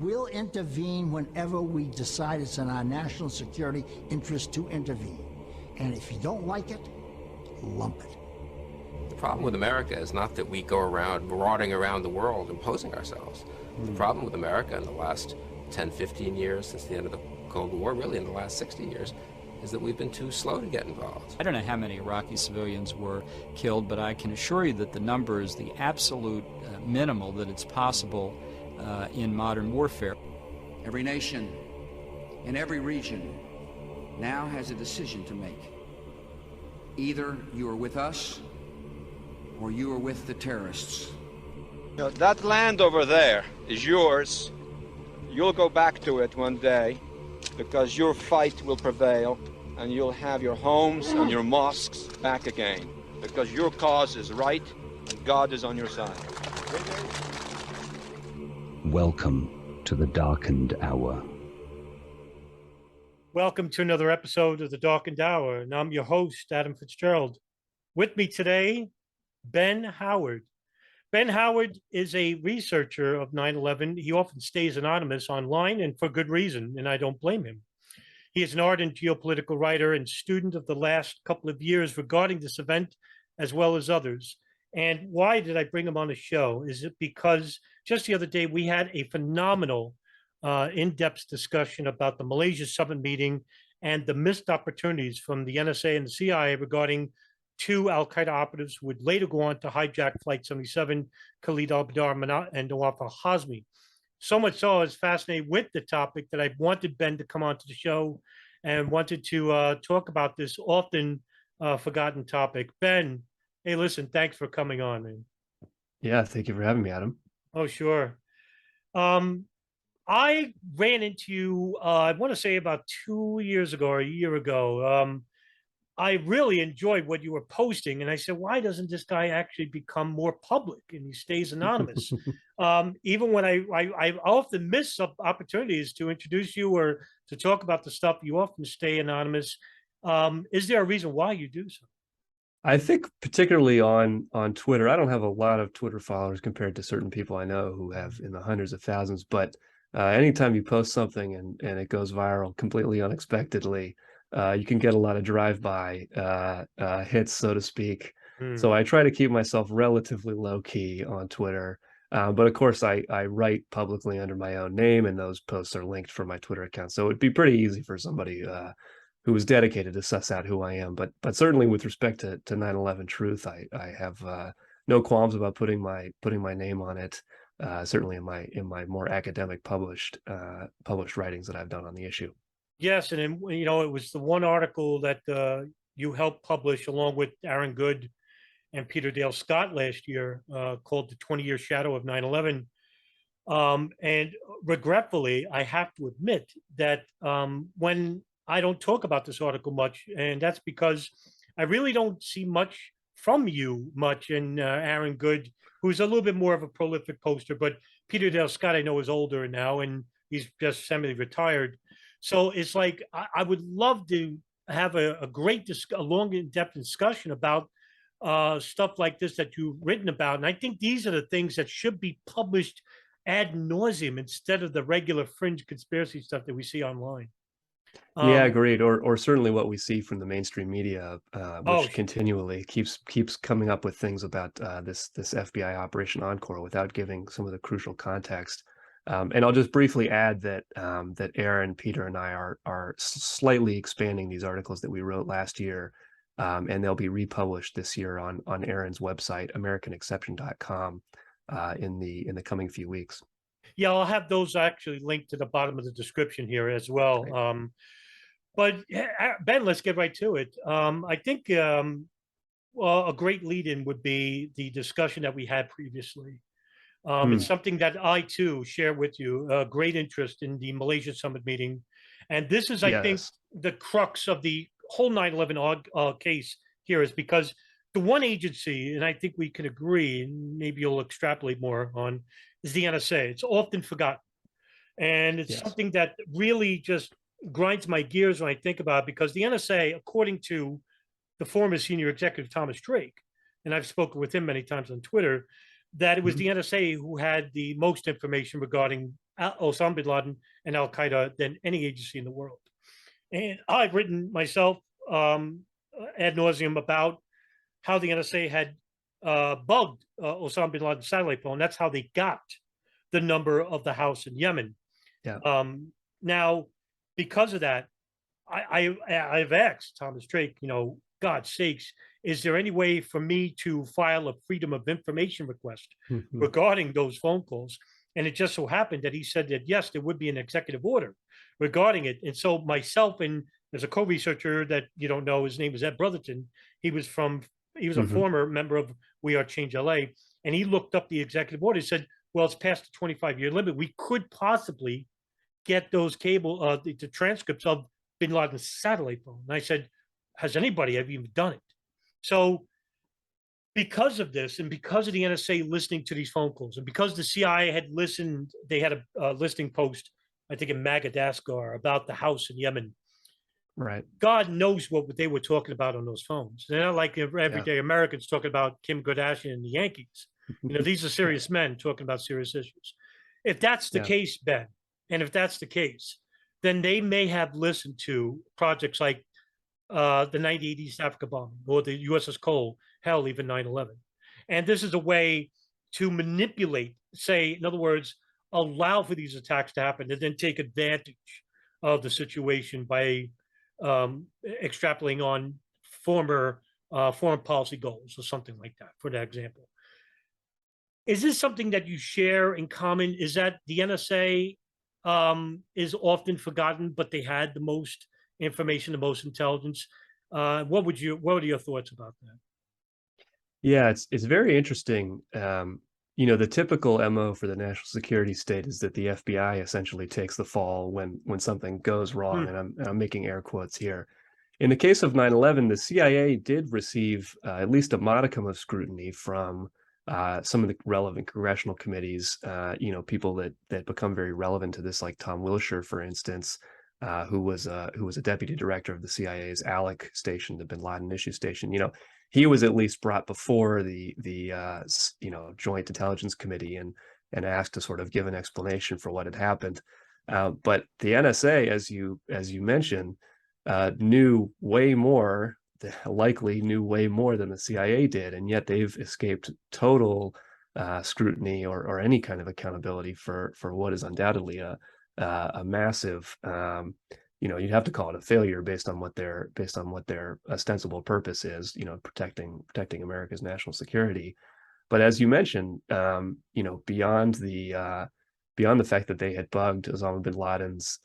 We'll intervene whenever we decide it's in our national security interest to intervene. And if you don't like it, lump it. The problem with America is not that we go around marauding around the world imposing ourselves. The problem with America in the last 10, 15 years, since the end of the Cold War, really in the last 60 years, is that we've been too slow to get involved. I don't know how many Iraqi civilians were killed, but I can assure you that the number is the absolute minimal that it's possible in modern warfare. Every nation in every region now has a decision to make. Either you are with us or you are with the terrorists. You know, that land over there is yours. You'll go back to it one day because your fight will prevail and you'll have your homes and your mosques back again because your cause is right and God is on your side. Welcome to the Darkened Hour. Welcome to another episode of the Darkened Hour, and I'm your host, Adam Fitzgerald. With me today, Ben Howard. Ben Howard is a researcher of 9/11. He often stays anonymous online, and for good reason, and I don't blame him. He is an ardent geopolitical writer and student of the last couple of years regarding this event, as well as others. And why did I bring him on the show? Is it because just the other day we had a phenomenal in-depth discussion about the Malaysia summit meeting and the missed opportunities from the NSA and the CIA regarding two al-Qaeda operatives who would later go on to hijack Flight 77, Khalid al-Badr and Nawaf al-Hazmi. So much so I was fascinated with the topic that I wanted Ben to come onto the show and wanted to talk about this often forgotten topic. Ben, hey, listen, thanks for coming on, man. Yeah, thank you for having me, Adam. Oh, sure. I ran into you, I want to say about 2 years ago or a year ago. I really enjoyed what you were posting, and I said, why doesn't this guy actually become more public and he stays anonymous? Even when I often miss opportunities to introduce you or to talk about the stuff, you often stay anonymous. Is there a reason why you do so? I think particularly on Twitter, I don't have a lot of Twitter followers compared to certain people I know who have in the hundreds of thousands, but anytime you post something and it goes viral completely unexpectedly, you can get a lot of drive-by hits, so to speak. So I try to keep myself relatively low-key on Twitter. But of course, I write publicly under my own name, and those posts are linked from my Twitter account. So it'd be pretty easy for somebody who is dedicated to suss out who I am. But certainly with respect to 9/11 Truth, I have no qualms about putting my name on it. Certainly in my more academic published writings that I've done on the issue. Yes, and then, you know, it was the one article that you helped publish along with Aaron Good and Peter Dale Scott last year called The 20-Year Shadow of 9/11. And regretfully, I have to admit that when I don't talk about this article much, and that's because I really don't see much from you much in Aaron Good, who's a little bit more of a prolific poster, but Peter Dale Scott I know is older now, and he's just semi-retired. So it's like I would love to have a great, a long, in-depth discussion about stuff like this that you've written about. And I think these are the things that should be published ad nauseum instead of the regular fringe conspiracy stuff that we see online. Yeah, agreed. Or certainly what we see from the mainstream media, which continually keeps coming up with things about this FBI Operation Encore without giving some of the crucial context. And I'll just briefly add that that Aaron, Peter, and I are slightly expanding these articles that we wrote last year, and they'll be republished this year on Aaron's website, AmericanException.com, in the coming few weeks. Yeah, I'll have those actually linked to the bottom of the description here as well. But Ben, let's get right to it. I think well, a great lead-in would be the discussion that we had previously. It's something that I too share with you, great interest in the Malaysia summit meeting. And this is, I think, the crux of the whole 9/11 case here is because the one agency, and I think we can agree, and maybe you'll extrapolate more on, is the NSA. It's often forgotten. And it's something that really just grinds my gears when I think about it, because the NSA, according to the former senior executive Thomas Drake, and I've spoken with him many times on Twitter, that it was the NSA who had the most information regarding Osama bin Laden and Al Qaeda than any agency in the world. And I've written myself ad nauseum about how the NSA had bugged Osama bin Laden's satellite phone. That's how they got the number of the house in Yemen. Yeah. Now, because of that, I've asked Thomas Drake, God's sakes, is there any way for me to file a Freedom of Information request regarding those phone calls? And it just so happened that he said that, yes, there would be an executive order regarding it. And so myself and there's a co-researcher that you don't know, his name is Ed Brotherton. He was a former member of We Are Change LA. And he looked up the executive order. He said, well, it's past the 25-year limit. We could possibly get those the transcripts of bin Laden's satellite phone. And I said, has anybody ever even done it? So because of this, and because of the NSA listening to these phone calls, and because the CIA had listened, they had a listing post, I think in Madagascar, about the house in Yemen. Right. God knows what they were talking about on those phones. They're not like everyday Americans talking about Kim Kardashian and the Yankees. These are serious men talking about serious issues. If that's the case, Ben, and if that's the case, then they may have listened to projects like the 98 East Africa bombing or the USS Cole, hell, even 9/11. And this is a way to manipulate, say, in other words, allow for these attacks to happen and then take advantage of the situation by extrapolating on former foreign policy goals or something like that, for that example. Is this something that you share in common? Is that the NSA is often forgotten, but they had the most information, the most intelligence? What are your thoughts about that? Yeah, it's very interesting. The typical MO for the national security state is that the FBI essentially takes the fall when something goes wrong, and I'm making air quotes here. In the case of 9/11, the CIA did receive at least a modicum of scrutiny from some of the relevant congressional committees. People that become very relevant to this, like Tom Wilshire, for instance, who was a deputy director of the CIA's ALEC station, the Bin Laden Issue Station. He was at least brought before the Joint Intelligence Committee and asked to sort of give an explanation for what had happened. But the NSA, as you mentioned, likely knew way more than the CIA did, and yet they've escaped total scrutiny or any kind of accountability for what is undoubtedly a massive, you'd have to call it a failure based on what their ostensible purpose is, protecting America's national security. But as you mentioned, beyond the fact that they had bugged Osama bin Laden's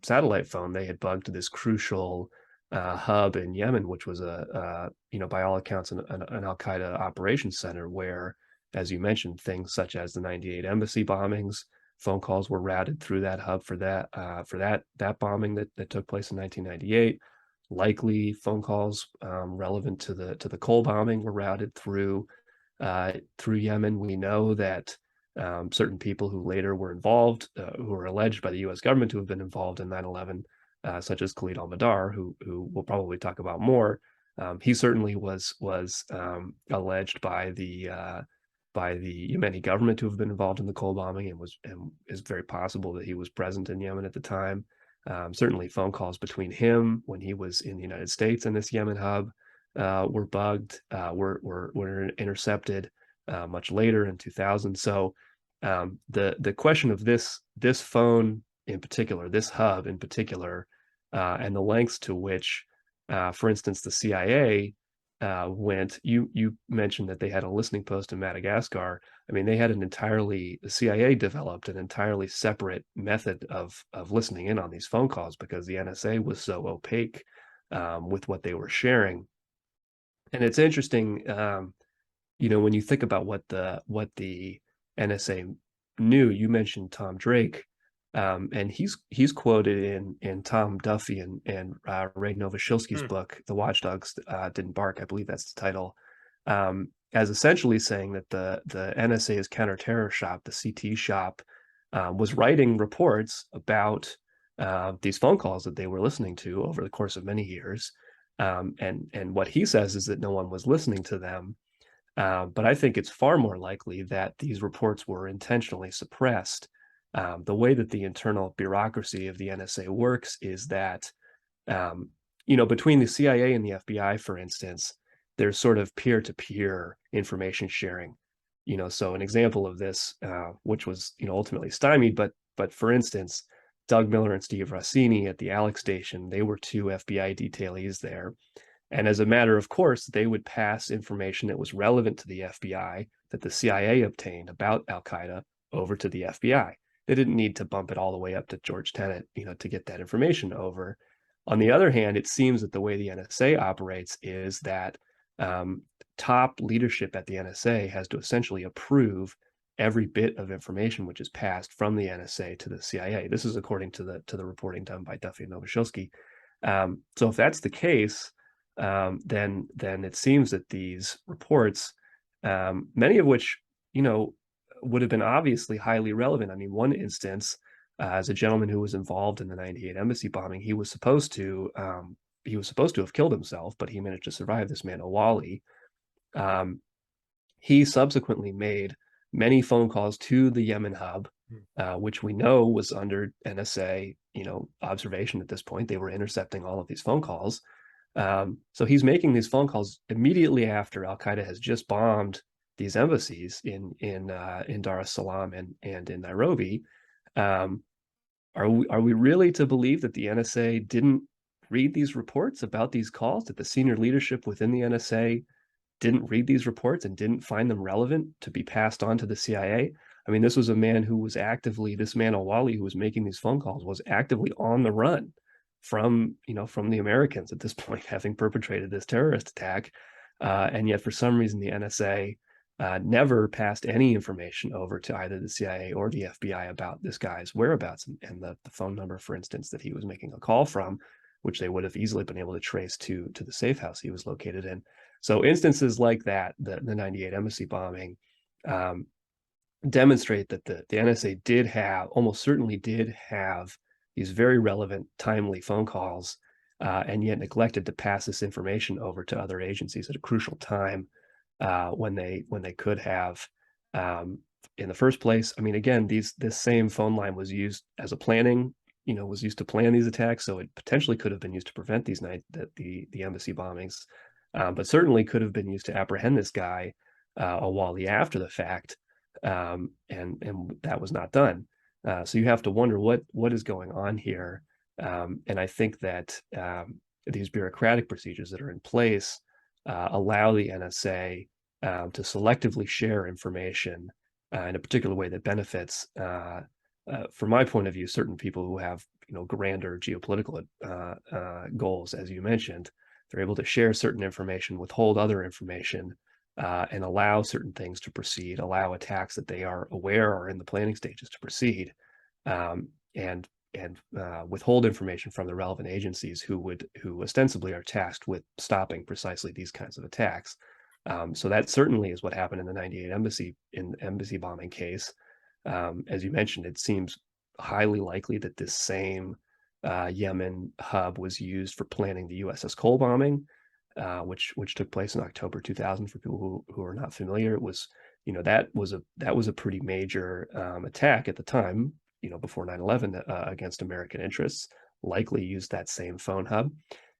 satellite phone, they had bugged this crucial hub in Yemen, which was by all accounts an Al Qaeda operations center, where, as you mentioned, things such as the 98 embassy bombings, phone calls were routed through that hub for that bombing that took place in 1998. Likely phone calls relevant to the Cole bombing were routed through Yemen. We know that certain people who later were involved, who were alleged by the U.S. government to have been involved in 9/11, such as Khalid al-Mihdhar, who we'll probably talk about more. He certainly was alleged by the Yemeni government to have been involved in the Cole bombing, and is very possible that he was present in Yemen at the time. Certainly phone calls between him when he was in the United States and this Yemen hub were bugged, were intercepted much later in 2000. So the question of this phone in particular, this hub in particular, and the lengths to which, for instance, the CIA went. You mentioned that they had a listening post in Madagascar. I mean, the CIA developed an entirely separate method of listening in on these phone calls because the NSA was so opaque with what they were sharing. And it's interesting, when you think about what the NSA knew. You mentioned Tom Drake, and he's quoted in Tom Duffy and Ray Novoselsky's book, The Watchdogs Didn't Bark, I believe that's the title, as essentially saying that the NSA's counterterror shop, the CT shop, was writing reports about these phone calls that they were listening to over the course of many years. And what he says is that no one was listening to them. But I think it's far more likely that these reports were intentionally suppressed The way that the internal bureaucracy of the NSA works is that, you know, between the CIA and the FBI, for instance, there's sort of peer-to-peer information sharing. You know, so an example of this, which was, you know, ultimately stymied, but for instance, Doug Miller and Steve Rossini at the Alex station, they were two FBI detailees there. And as a matter of course, they would pass information that was relevant to the FBI that the CIA obtained about Al-Qaeda over to the FBI. They didn't need to bump it all the way up to George Tenet, you know, to get that information over. On the other hand, it seems that the way the NSA operates is that top leadership at the NSA has to essentially approve every bit of information which is passed from the NSA to the CIA. This is according to the reporting done by Duffy and Novoshilsky. So if that's the case, then it seems that these reports, many of which, you know, would have been obviously highly relevant. I mean, one instance, as a gentleman who was involved in the '98 embassy bombing, he was supposed to have killed himself, but he managed to survive. This man, Awali, he subsequently made many phone calls to the Yemen hub, which we know was under NSA, you know, observation at this point. They were intercepting all of these phone calls. So he's making these phone calls immediately after Al-Qaeda has just bombed these embassies in Dar es Salaam and in Nairobi. Are we really to believe that the NSA didn't read these reports about these calls, that the senior leadership within the NSA didn't read these reports and didn't find them relevant to be passed on to the CIA? I mean, this was a man who was actively, this man Awali, who was making these phone calls, was actively on the run from, you know, from the Americans at this point, having perpetrated this terrorist attack. And yet for some reason, the NSA never passed any information over to either the CIA or the FBI about this guy's whereabouts and the phone number, for instance, that he was making a call from, which they would have easily been able to trace to the safe house he was located in. So instances like that, the '98 embassy bombing, demonstrate that the NSA did have, almost certainly did have, these very relevant, timely phone calls, and yet neglected to pass this information over to other agencies at a crucial time, when they could have, in the first place. I mean, again, this same phone line was used as a planning, you know, was used to plan these attacks, so it potentially could have been used to prevent these the embassy bombings, but certainly could have been used to apprehend this guy, Awali, after the fact, and that was not done. So you have to wonder what is going on here, and I think that these bureaucratic procedures that are in place allow the NSA to selectively share information in a particular way that benefits, from my point of view, certain people who have, you know, grander geopolitical goals, as you mentioned. They're able to share certain information, withhold other information, and allow certain things to proceed, allow attacks that they are aware are in the planning stages to proceed, and withhold information from the relevant agencies who ostensibly are tasked with stopping precisely these kinds of attacks. So that certainly is what happened in the '98 embassy bombing case. As you mentioned, it seems highly likely that this same Yemen hub was used for planning the USS Cole bombing, which took place in October 2000. For people who are not familiar, it was, you know, that was a pretty major attack at the time, you know, before 9/11, against American interests. Likely used that same phone hub.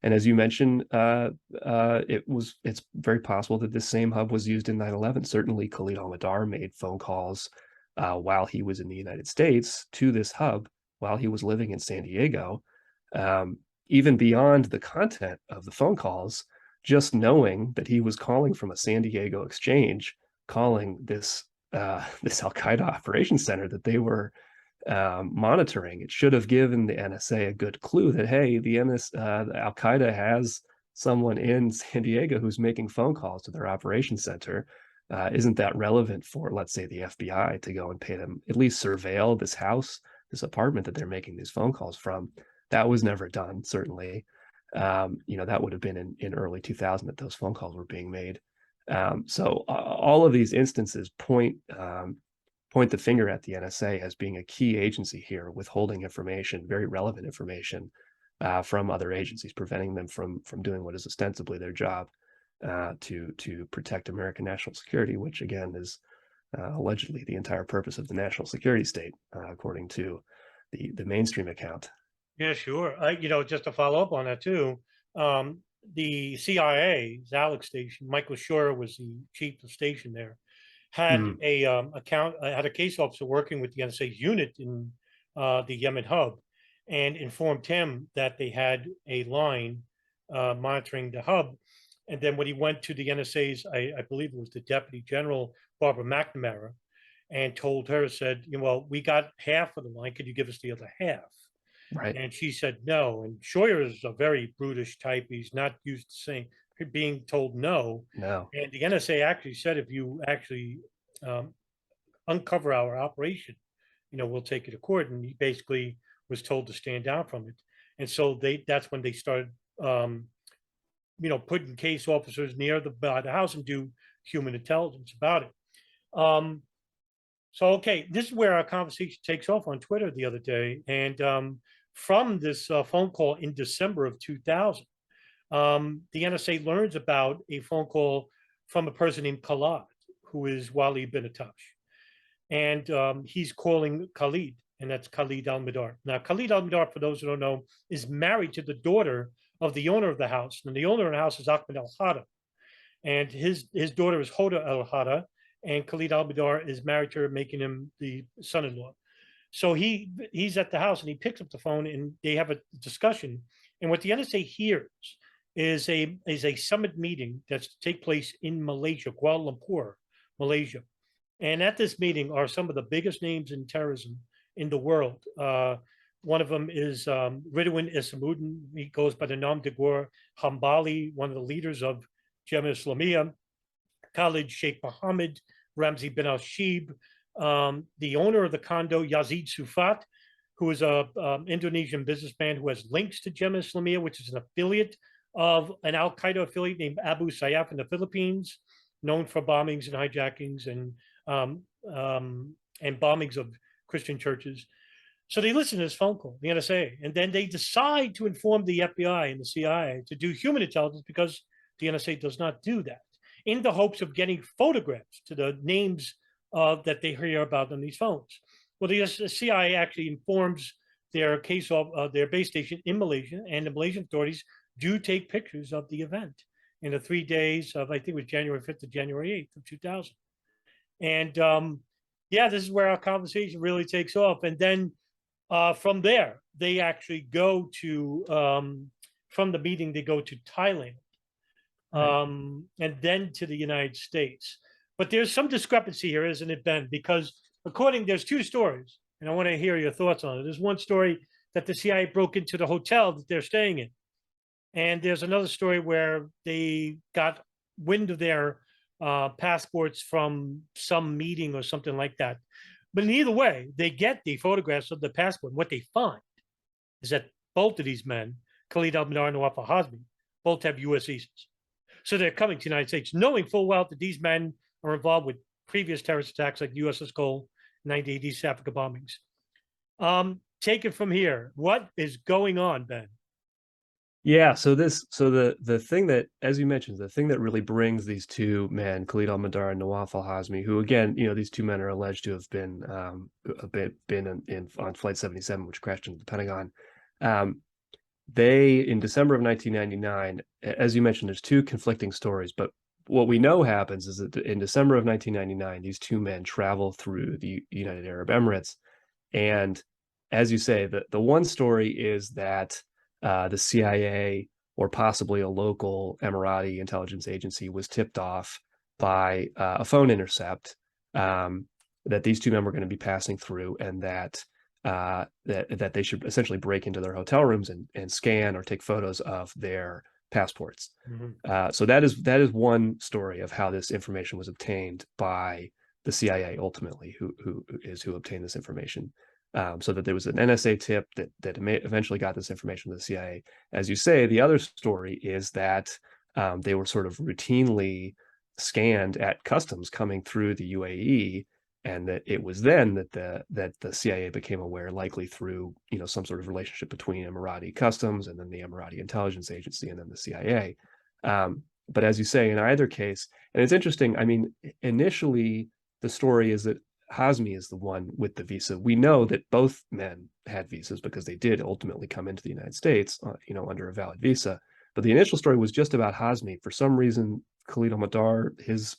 And as you mentioned, it's very possible that this same hub was used in 9/11. Certainly, Khalid al-Mihdhar made phone calls while he was in the United States to this hub while he was living in San Diego. Even beyond the content of the phone calls, just knowing that he was calling from a San Diego exchange, calling this Al-Qaeda operations center that they were monitoring, it should have given the NSA a good clue that, hey, the Al-Qaeda has someone in San Diego who's making phone calls to their operations center. Isn't that relevant for, let's say, the FBI to go and pay them, at least surveil this house, this apartment that they're making these phone calls from? That was never done, certainly. You know, that would have been in early 2000 that those phone calls were being made. So all of these instances point the finger at the NSA as being a key agency here, withholding information, very relevant information, from other agencies, preventing them from doing what is ostensibly their job, to protect American national security, which again is allegedly the entire purpose of the national security state, according to the mainstream account. Yeah, sure. Just to follow up on that too, the CIA's Alex station, Michael Shore was the chief of station there, had had a case officer working with the NSA's unit in the Yemen hub, and informed him that they had a line monitoring the hub. And then when he went to the NSA's, I believe it was the Deputy General, Barbara McNamara, and told her, said, well, we got half of the line. Could you give us the other half? Right. And she said no. And Scheuer is a very brutish type. He's not used to saying, being told no. No. And the NSA actually said, if you actually uncover our operation, we'll take you to court. And he basically was told to stand down from it. And so that's when they started, putting case officers near the house and do human intelligence about it. So, okay, this is where our conversation takes off on Twitter the other day. And from this phone call in December of 2000, the NSA learns about a phone call from a person named Khalid, who is Wali bin Atash. And he's calling Khalid, and that's Khalid al-Madar. Now, Khalid al-Madar, for those who don't know, is married to the daughter of the owner of the house. And the owner of the house is Ahmed al-Hada. And his daughter is Hoda al-Hada. And Khalid al-Madar is married to her, making him the son-in-law. So he's at the house, and he picks up the phone, and they have a discussion. And what the NSA hears is a summit meeting that's to take place in Malaysia, Kuala Lumpur, Malaysia. And at this meeting are some of the biggest names in terrorism in the world. One of them is Ridwan Isamuddin. He goes by the Nam Degor Hambali, one of the leaders of Jemaah Islamiyah. Khalid Sheikh Mohammed, Ramzi bin al-Shib, the owner of the condo, Yazid Sufat, who is a Indonesian businessman who has links to Jemaah Islamiyah, which is an affiliate of an Al-Qaeda affiliate named Abu Sayyaf in the Philippines, known for bombings and hijackings and bombings of Christian churches. So they listen to this phone call, the NSA, and then they decide to inform the FBI and the CIA to do human intelligence, because the NSA does not do that, in the hopes of getting photographs to the names that they hear about on these phones. Well, the CIA actually informs their case of their base station in Malaysia, and the Malaysian authorities do take pictures of the event in the 3 days of, I think it was January 5th to January 8th of 2000. And yeah, this is where our conversation really takes off. And then from there, they actually go to, from the meeting, they go to Thailand. And then to the United States. But there's some discrepancy here, isn't it, Ben? Because there's two stories, and I want to hear your thoughts on it. There's one story that the CIA broke into the hotel that they're staying in. And there's another story where they got wind of their passports from some meeting or something like that. But in either way, they get the photographs of the passport. What they find is that both of these men, Khalid al-Madar and Nawaf al-Hazmi, both have U.S. visas. So they're coming to the United States, knowing full well that these men are involved with previous terrorist attacks like the USS Cole, 1980 East Africa bombings. Take it from here. What is going on, Ben? Yeah, so the thing that, as you mentioned, the thing that really brings these two men, Khalid al-Madar and Nawaf al-Hazmi, who again, these two men are alleged to have been on Flight 77, which crashed into the Pentagon. They, in December of 1999, as you mentioned, there's two conflicting stories, but what we know happens is that in December of 1999, these two men travel through the United Arab Emirates. And as you say, the one story is that the CIA, or possibly a local Emirati intelligence agency, was tipped off by a phone intercept that these two men were going to be passing through, and that they should essentially break into their hotel rooms and scan or take photos of their passports. Mm-hmm. So that is one story of how this information was obtained by the CIA ultimately, who obtained this information. So that there was an NSA tip that eventually got this information to the CIA. As you say, the other story is that they were sort of routinely scanned at customs coming through the UAE, and that it was then that the CIA became aware, likely through some sort of relationship between Emirati customs and then the Emirati intelligence agency and then the CIA. But as you say, in either case, and it's interesting, I mean, initially the story is that Hazmi is the one with the visa. We know that both men had visas because they did ultimately come into the United States, under a valid visa. But the initial story was just about Hazmi. For some reason, Khalid al-Mihdhar,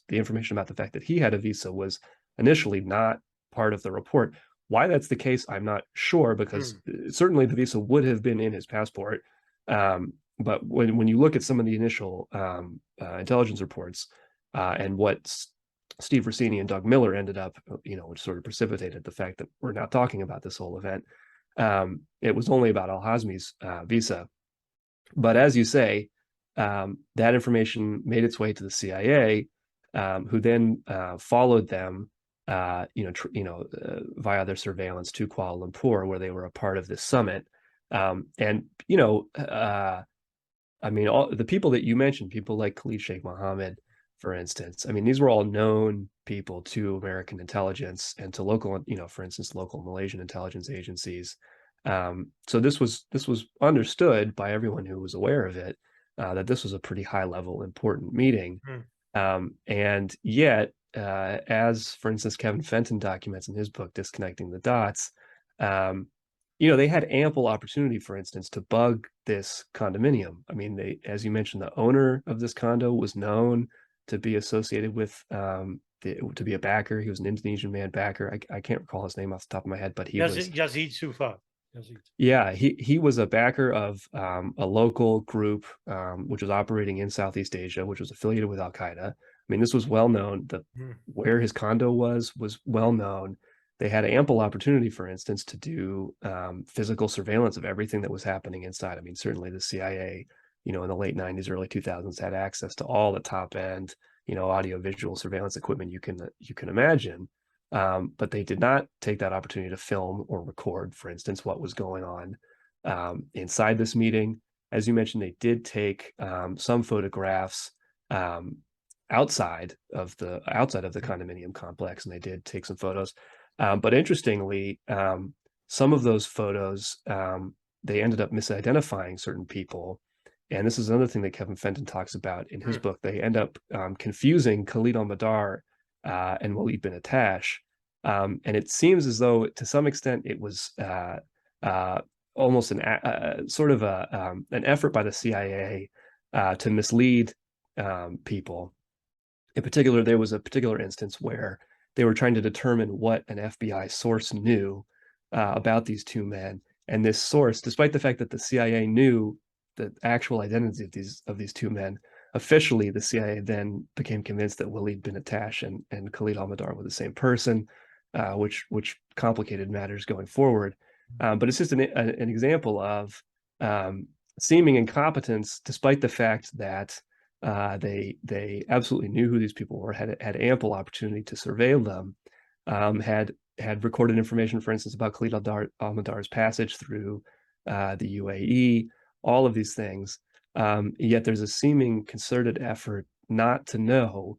the information about the fact that he had a visa was initially not part of the report. Why that's the case, I'm not sure, because certainly the visa would have been in his passport. But when you look at some of the initial intelligence reports and what Steve Rossini and Doug Miller ended up, which sort of precipitated the fact that we're now talking about this whole event, it was only about al-Hazmi's visa. But as you say, that information made its way to the CIA, who then followed them, via their surveillance to Kuala Lumpur, where they were a part of this summit. All the people that you mentioned, people like Khalid Sheikh Mohammed, for instance, these were all known people to American intelligence and to local, for instance, local Malaysian intelligence agencies. So this was understood by everyone who was aware of it, that this was a pretty high level, important meeting. And yet, as for instance, Kevin Fenton documents in his book, Disconnecting the Dots, they had ample opportunity, for instance, to bug this condominium. As you mentioned, the owner of this condo was known to be associated with, to be a backer. He was an Indonesian man backer. I can't recall his name off the top of my head, but he was Yazid Sufa. Yeah, he was a backer of a local group which was operating in Southeast Asia, which was affiliated with Al Qaeda. This was well known. Where his condo was well known. They had ample opportunity, for instance, to do physical surveillance of everything that was happening inside. Certainly the CIA, in the late 90s, early 2000s, had access to all the top end, audio visual surveillance equipment you can imagine. But they did not take that opportunity to film or record, for instance, what was going on inside this meeting. As you mentioned, they did take some photographs outside of the condominium complex, and they did take some photos. But interestingly, some of those photos, they ended up misidentifying certain people. And this is another thing that Kevin Fenton talks about in his book. They end up confusing Khalid al-Mihdhar and Walid bin Attash. And it seems as though, to some extent, it was almost an effort by the CIA to mislead people. In particular, there was a particular instance where they were trying to determine what an FBI source knew about these two men. And this source, despite the fact that the CIA knew the actual identity of these two men, officially the CIA then became convinced that Walid bin Attash and Khalid al-Mihdhar were the same person, which complicated matters going forward. But it's just an example of seeming incompetence, despite the fact that they absolutely knew who these people were, had ample opportunity to surveil them, had recorded information, for instance, about Khalid al-Mihdhar's passage through the UAE, all of these things. Yet there's a seeming concerted effort not to know,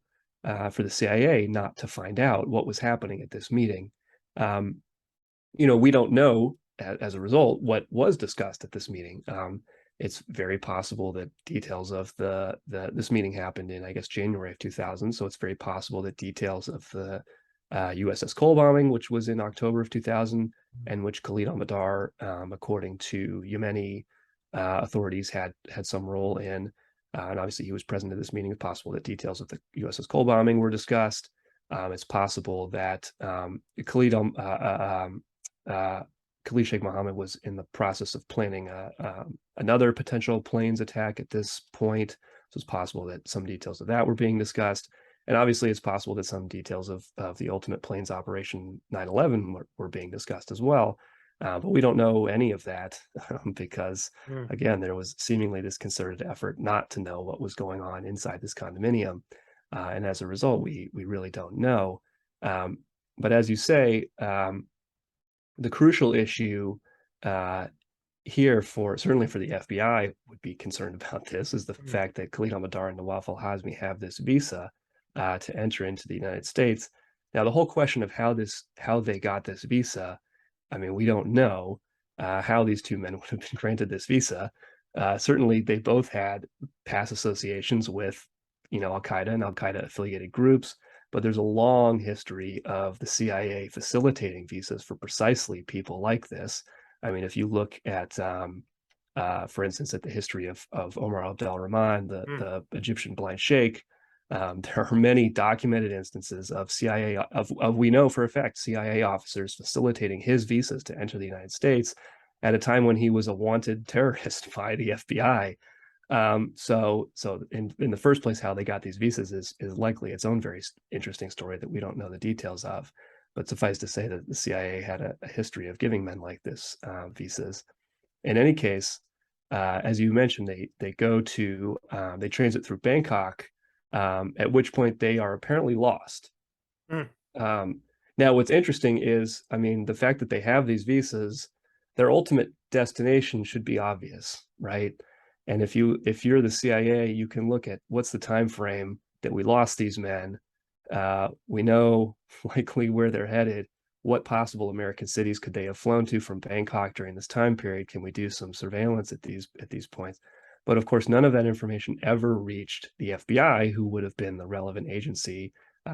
for the CIA not to find out what was happening at this meeting. We don't know, as a result, what was discussed at this meeting. It's very possible that details of this meeting happened in, I guess, January of 2000. So it's very possible that details of the USS Cole bombing, which was in October of 2000, and which Khalid al-Mihdhar, according to Yemeni authorities, had some role in. And obviously he was present at this meeting. It's possible that details of the USS Cole bombing were discussed. It's possible that Khalid Sheikh Mohammed was in the process of planning another potential planes attack at this point. So it's possible that some details of that were being discussed. And obviously it's possible that some details of the ultimate planes operation 9/11 were being discussed as well. But we don't know any of that because, again, there was seemingly this concerted effort not to know what was going on inside this condominium. And as a result, we really don't know. But as you say, the crucial issue here, certainly for the FBI, would be concerned about this, is the fact that Khalid al-Mihdhar and Nawaf al-Hazmi have this visa to enter into the United States. Now, the whole question of how they got this visa, we don't know how these two men would have been granted this visa. Certainly, they both had past associations with, Al Qaeda and Al Qaeda affiliated groups. but there's a long history of the CIA facilitating visas for precisely people like this. I mean, if you look at, for instance, at the history of Omar Abdel-Rahman, the Egyptian blind sheikh, there are many documented instances of CIA, we know for a fact, CIA officers facilitating his visas to enter the United States at a time when he was a wanted terrorist by the FBI. So in the first place, how they got these visas is likely its own very interesting story that we don't know the details of. But suffice to say that the CIA had a history of giving men like this visas. In any case, as you mentioned, they go to they transit through Bangkok, at which point they are apparently lost. Now, what's interesting is, I mean, the fact that they have these visas, their ultimate destination should be obvious, right? And if you're the CIA, you can look at what's the time frame that we lost these men. We know likely where they're headed. What possible American cities could they have flown to from Bangkok during this time period? Can we do some surveillance at these points? But of course, none of that information ever reached the FBI, who would have been the relevant agency,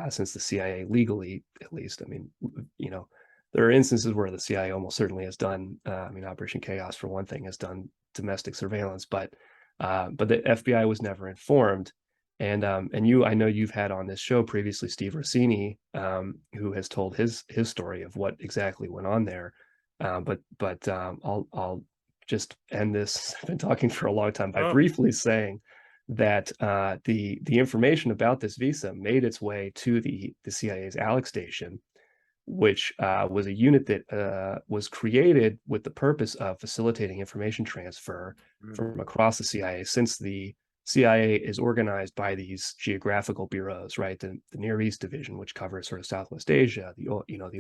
since the CIA legally, at least. I mean, you know, there are instances where the CIA almost certainly has done. I mean, Operation Chaos, for one thing, has done domestic surveillance, but the FBI was never informed. And I know you've had on this show previously Steve Rossini, who has told his story of what exactly went on there. But I'll just end this. I've been talking for a long time by briefly saying that the information about this visa made its way to the CIA's Alex station, which was a unit that was created with the purpose of facilitating information transfer from across the CIA, since the CIA is organized by these geographical bureaus, right? The Near East division, which covers sort of Southwest Asia, the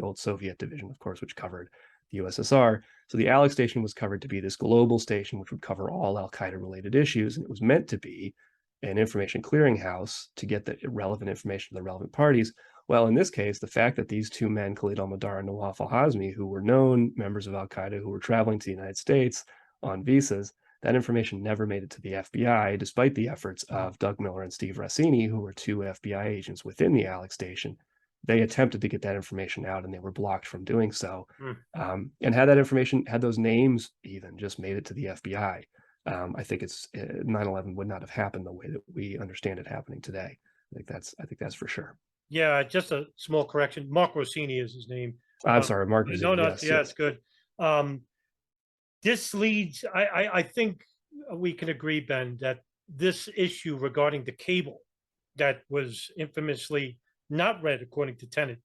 old Soviet division, of course, which covered the USSR. So the Alex station was covered to be this global station, which would cover all Al-Qaeda related issues. And it was meant to be an information clearinghouse to get the relevant information to the relevant parties. Well, in this case, the fact that these two men, Khalid al-Mihdhar and Nawaf al-Hazmi, who were known members of Al-Qaeda who were traveling to the United States on visas, that information never made it to the FBI, despite the efforts of Doug Miller and Steve Rossini, who were two FBI agents within the Alex station. They attempted to get that information out, and they were blocked from doing so. And had that information, had those names even just made it to the FBI, I think 9/11 would not have happened the way that we understand it happening today. I think that's for sure. Yeah, just a small correction. Mark Rossini is his name. I'm sorry, Mark Rossini. No, yes, yeah, yes. it's good. This leads, I think we can agree, Ben, that this issue regarding the cable that was infamously not read according to Tenet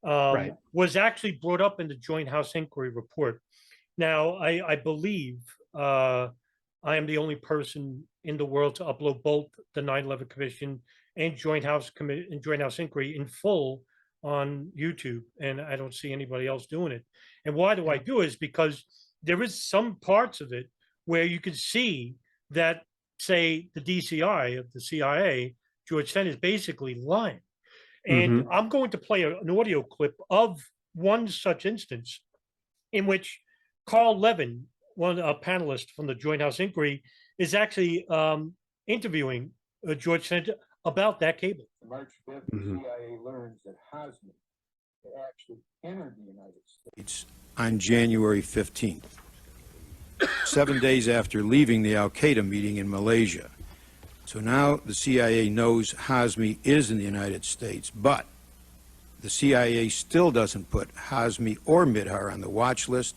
was actually brought up in the Joint House Inquiry report. Now, I believe I am the only person in the world to upload both the 9/11 Commission and Joint House Inquiry in full on YouTube, and I don't see anybody else doing it. And why do I do it? Is because there is some parts of it where you can see that, say, the DCI of the CIA, George Tenet, is basically lying. And I'm going to play an audio clip of one such instance in which Carl Levin, a panelist from the Joint House Inquiry, is actually interviewing George Tenet about that cable. March 5th, the CIA learns that Hazmi had actually entered the United States on January 15th, 7 days after leaving the Al-Qaeda meeting in Malaysia. So now the CIA knows Hazmi is in the United States, but the CIA still doesn't put Hazmi or Mihdhar on the watch list,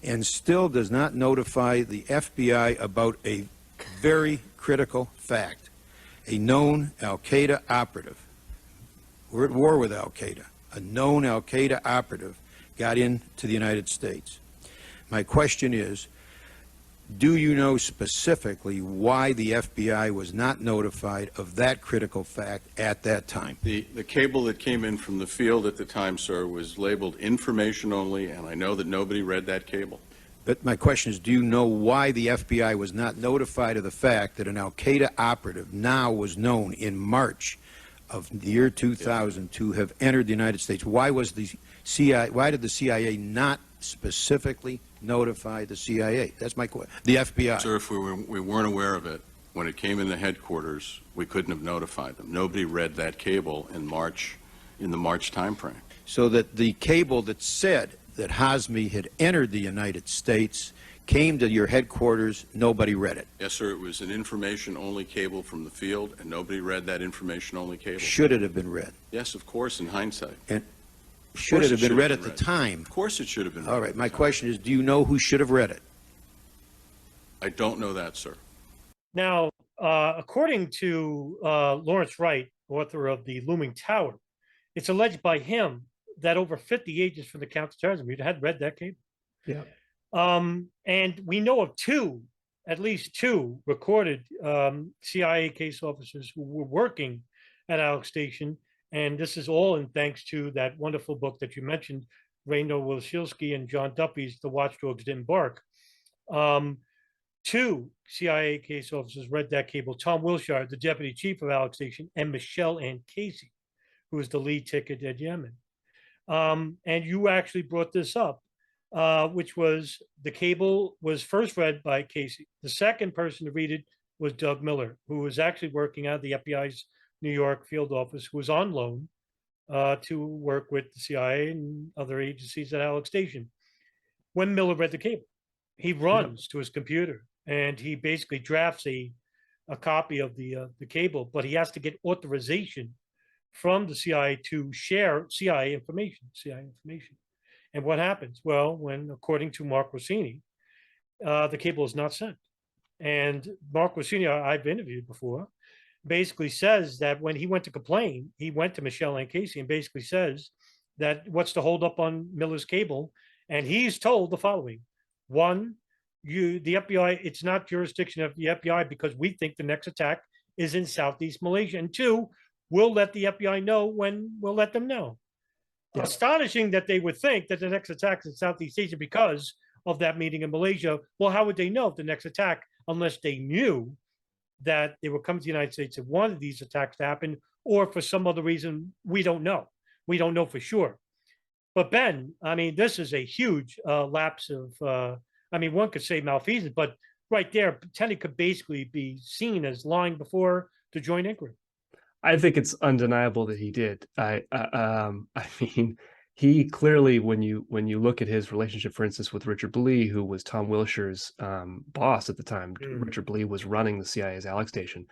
and still does not notify the FBI about a very critical fact. A known Al-Qaeda operative, we're at war with Al-Qaeda, a known Al-Qaeda operative got into the United States. My question is, do you know specifically why the FBI was not notified of that critical fact at that time? The cable that came in from the field at the time, sir, was labeled information only, and I know that nobody read that cable. But my question is, do you know why the FBI was not notified of the fact that an Al-Qaeda operative now was known in March of the year 2000 to have entered the United States? Why was the CIA? Why did the CIA not specifically notify the CIA? That's my question. The FBI. Sir, if we weren't aware of it when it came in the headquarters, we couldn't have notified them. Nobody read that cable in March in the March timeframe. So that the cable that said that Hazmi had entered the United States came to your headquarters, nobody read it. Yes, sir. It was an information-only cable from the field, and nobody read that information-only cable. Should it have been read? Yes, of course, in hindsight. And should it have been read at the time? Of course it should have been read. All right, my question is, do you know who should have read it? I don't know that, sir. Now, according to Lawrence Wright, author of The Looming Tower, it's alleged by him that over 50 agents from the counterterrorism unit had read that cable. Yeah. And we know of at least two recorded CIA case officers who were working at Alex Station. And this is all in thanks to that wonderful book that you mentioned, Raynor Wilshilsky and John Duffy's The Watchdogs Didn't Bark. Two CIA case officers read that cable, Tom Wilshire, the deputy chief of Alex Station, and Michelle Ann Casey, who was the lead ticket at Yemen. And you actually brought this up, which was the cable was first read by Casey. The second person to read it was Doug Miller, who was actually working out of the FBI's New York field office, who was on loan to work with the CIA and other agencies at Alex Station. When Miller read the cable, he runs to his computer and he basically drafts a copy of the cable, but he has to get authorization from the CIA to share CIA information. And what happens? Well, when, according to Mark Rossini, the cable is not sent. And Mark Rossini, I've interviewed before, basically says that when he went to complain, he went to Michelle Ann Casey and basically says that what's the holdup on Miller's cable? And he's told the following: one, the FBI, it's not jurisdiction of the FBI because we think the next attack is in Southeast Malaysia. And two, we'll let the FBI know when we'll let them know. Yeah. Astonishing that they would think that the next attack is in Southeast Asia because of that meeting in Malaysia. Well, how would they know if the next attack, unless they knew that they were coming to the United States and wanted these attacks to happen, or for some other reason, we don't know. We don't know for sure. But Ben, I mean, this is a huge lapse of, I mean, one could say malfeasance, but right there, Tenet could basically be seen as lying before the joint inquiry. I think it's undeniable that he did. I mean, he clearly, when you look at his relationship, for instance, with Richard Blee, who was Tom Wilshire's boss at the time, Richard Blee was running the CIA's Alex Station.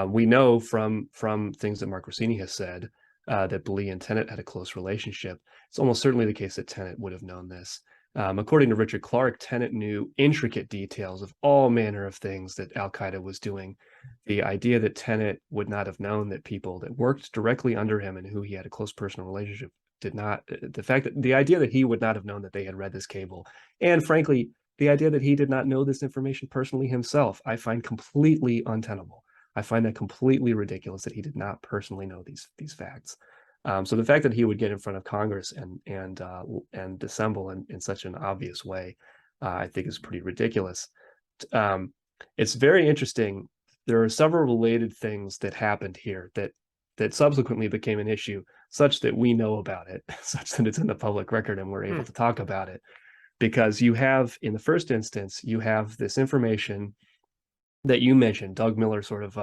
We know from things that Mark Rossini has said that Blee and Tenet had a close relationship. It's almost certainly the case that Tenet would have known this. According to Richard Clark, Tenet knew intricate details of all manner of things that Al-Qaeda was doing. The idea that Tenet would not have known that people that worked directly under him and who he had a close personal relationship did not, the idea that he would not have known that they had read this cable, and frankly, the idea that he did not know this information personally himself, I find completely untenable. I find that completely ridiculous that he did not personally know these facts. So the fact that he would get in front of Congress and dissemble in such an obvious way, I think is pretty ridiculous. It's very interesting. There are several related things that happened here that subsequently became an issue, such that we know about it, such that it's in the public record and we're able to talk about it. Because you have, in the first instance, you have this information that you mentioned, Doug Miller sort of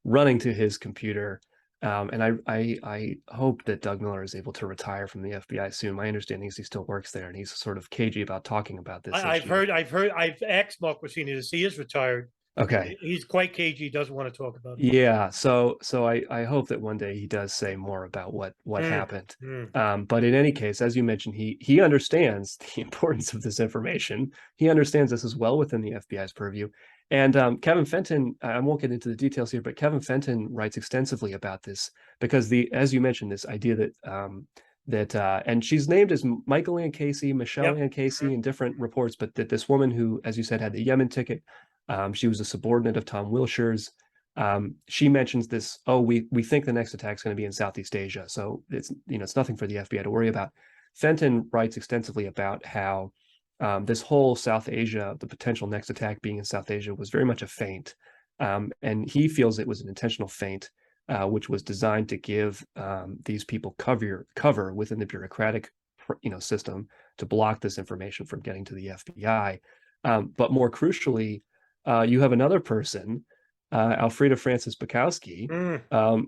running to his computer. And I hope that Doug Miller is able to retire from the FBI soon. My understanding is he still works there, and he's sort of cagey about talking about this. I've asked Mark Rossini to see he is retired. Okay. He's quite cagey, doesn't want to talk about it. Yeah. So I hope that one day he does say more about what happened. But in any case, as you mentioned, he understands the importance of this information. He understands this as well within the FBI's purview. And Kevin Fenton, I won't get into the details here, but Kevin Fenton writes extensively about this because as you mentioned, this idea that and she's named as Michael Ann Casey, Michelle Ann Casey in different reports, but that this woman who, as you said, had the Yemen ticket, she was a subordinate of Tom Wilshire's. She mentions this, we think the next attack is going to be in Southeast Asia. So it's nothing for the FBI to worry about. Fenton writes extensively about how this whole South Asia, the potential next attack being in South Asia, was very much a feint. And he feels it was an intentional feint, which was designed to give these people cover within the bureaucratic system to block this information from getting to the FBI. But more crucially, you have another person Alfreda Francis Bukowski,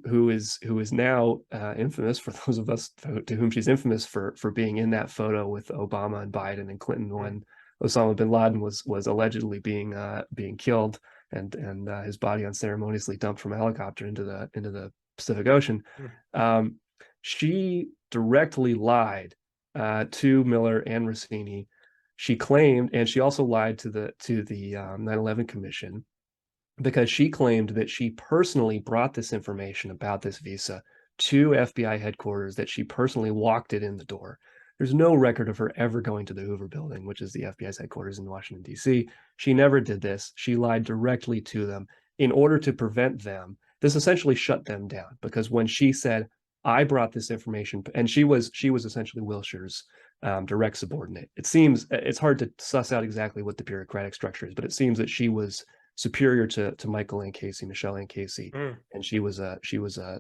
who is now infamous, for those of us to whom she's infamous, for being in that photo with Obama and Biden and Clinton when Osama bin Laden was allegedly being killed and his body unceremoniously dumped from a helicopter into the Pacific Ocean. She directly lied to Miller and Rossini. She claimed, and she also lied to the 9/11 Commission, because she claimed that she personally brought this information about this visa to FBI headquarters, that she personally walked it in the door. There's no record of her ever going to the Hoover Building, which is the FBI's headquarters in Washington, D.C. She never did this. She lied directly to them in order to prevent them. This essentially shut them down, because when she said, I brought this information, and she was essentially Wilshire's direct subordinate. It seems, it's hard to suss out exactly what the bureaucratic structure is, but it seems that she was superior to Michael Ann Casey, Michelle Ann Casey, and she was a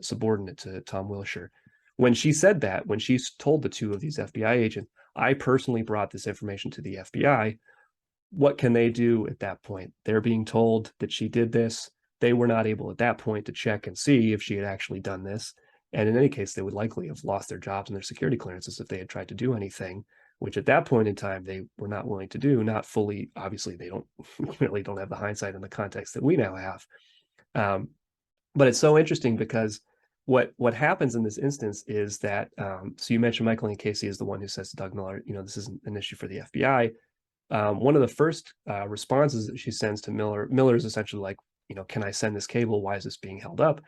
subordinate to Tom Wilshire. When she said that, when she told the two of these FBI agents, I personally brought this information to the FBI, what can they do at that point? They're being told that she did this. They were not able at that point to check and see if she had actually done this. And in any case, they would likely have lost their jobs and their security clearances if they had tried to do anything, which at that point in time, they were not willing to do. Not fully, obviously, they clearly don't have the hindsight in the context that we now have. But it's so interesting because what happens in this instance is that, so you mentioned Michael Ann Casey is the one who says to Doug Miller, this isn't an issue for the FBI. One of the first responses that she sends to Miller is essentially like, can I send this cable? Why is this being held up?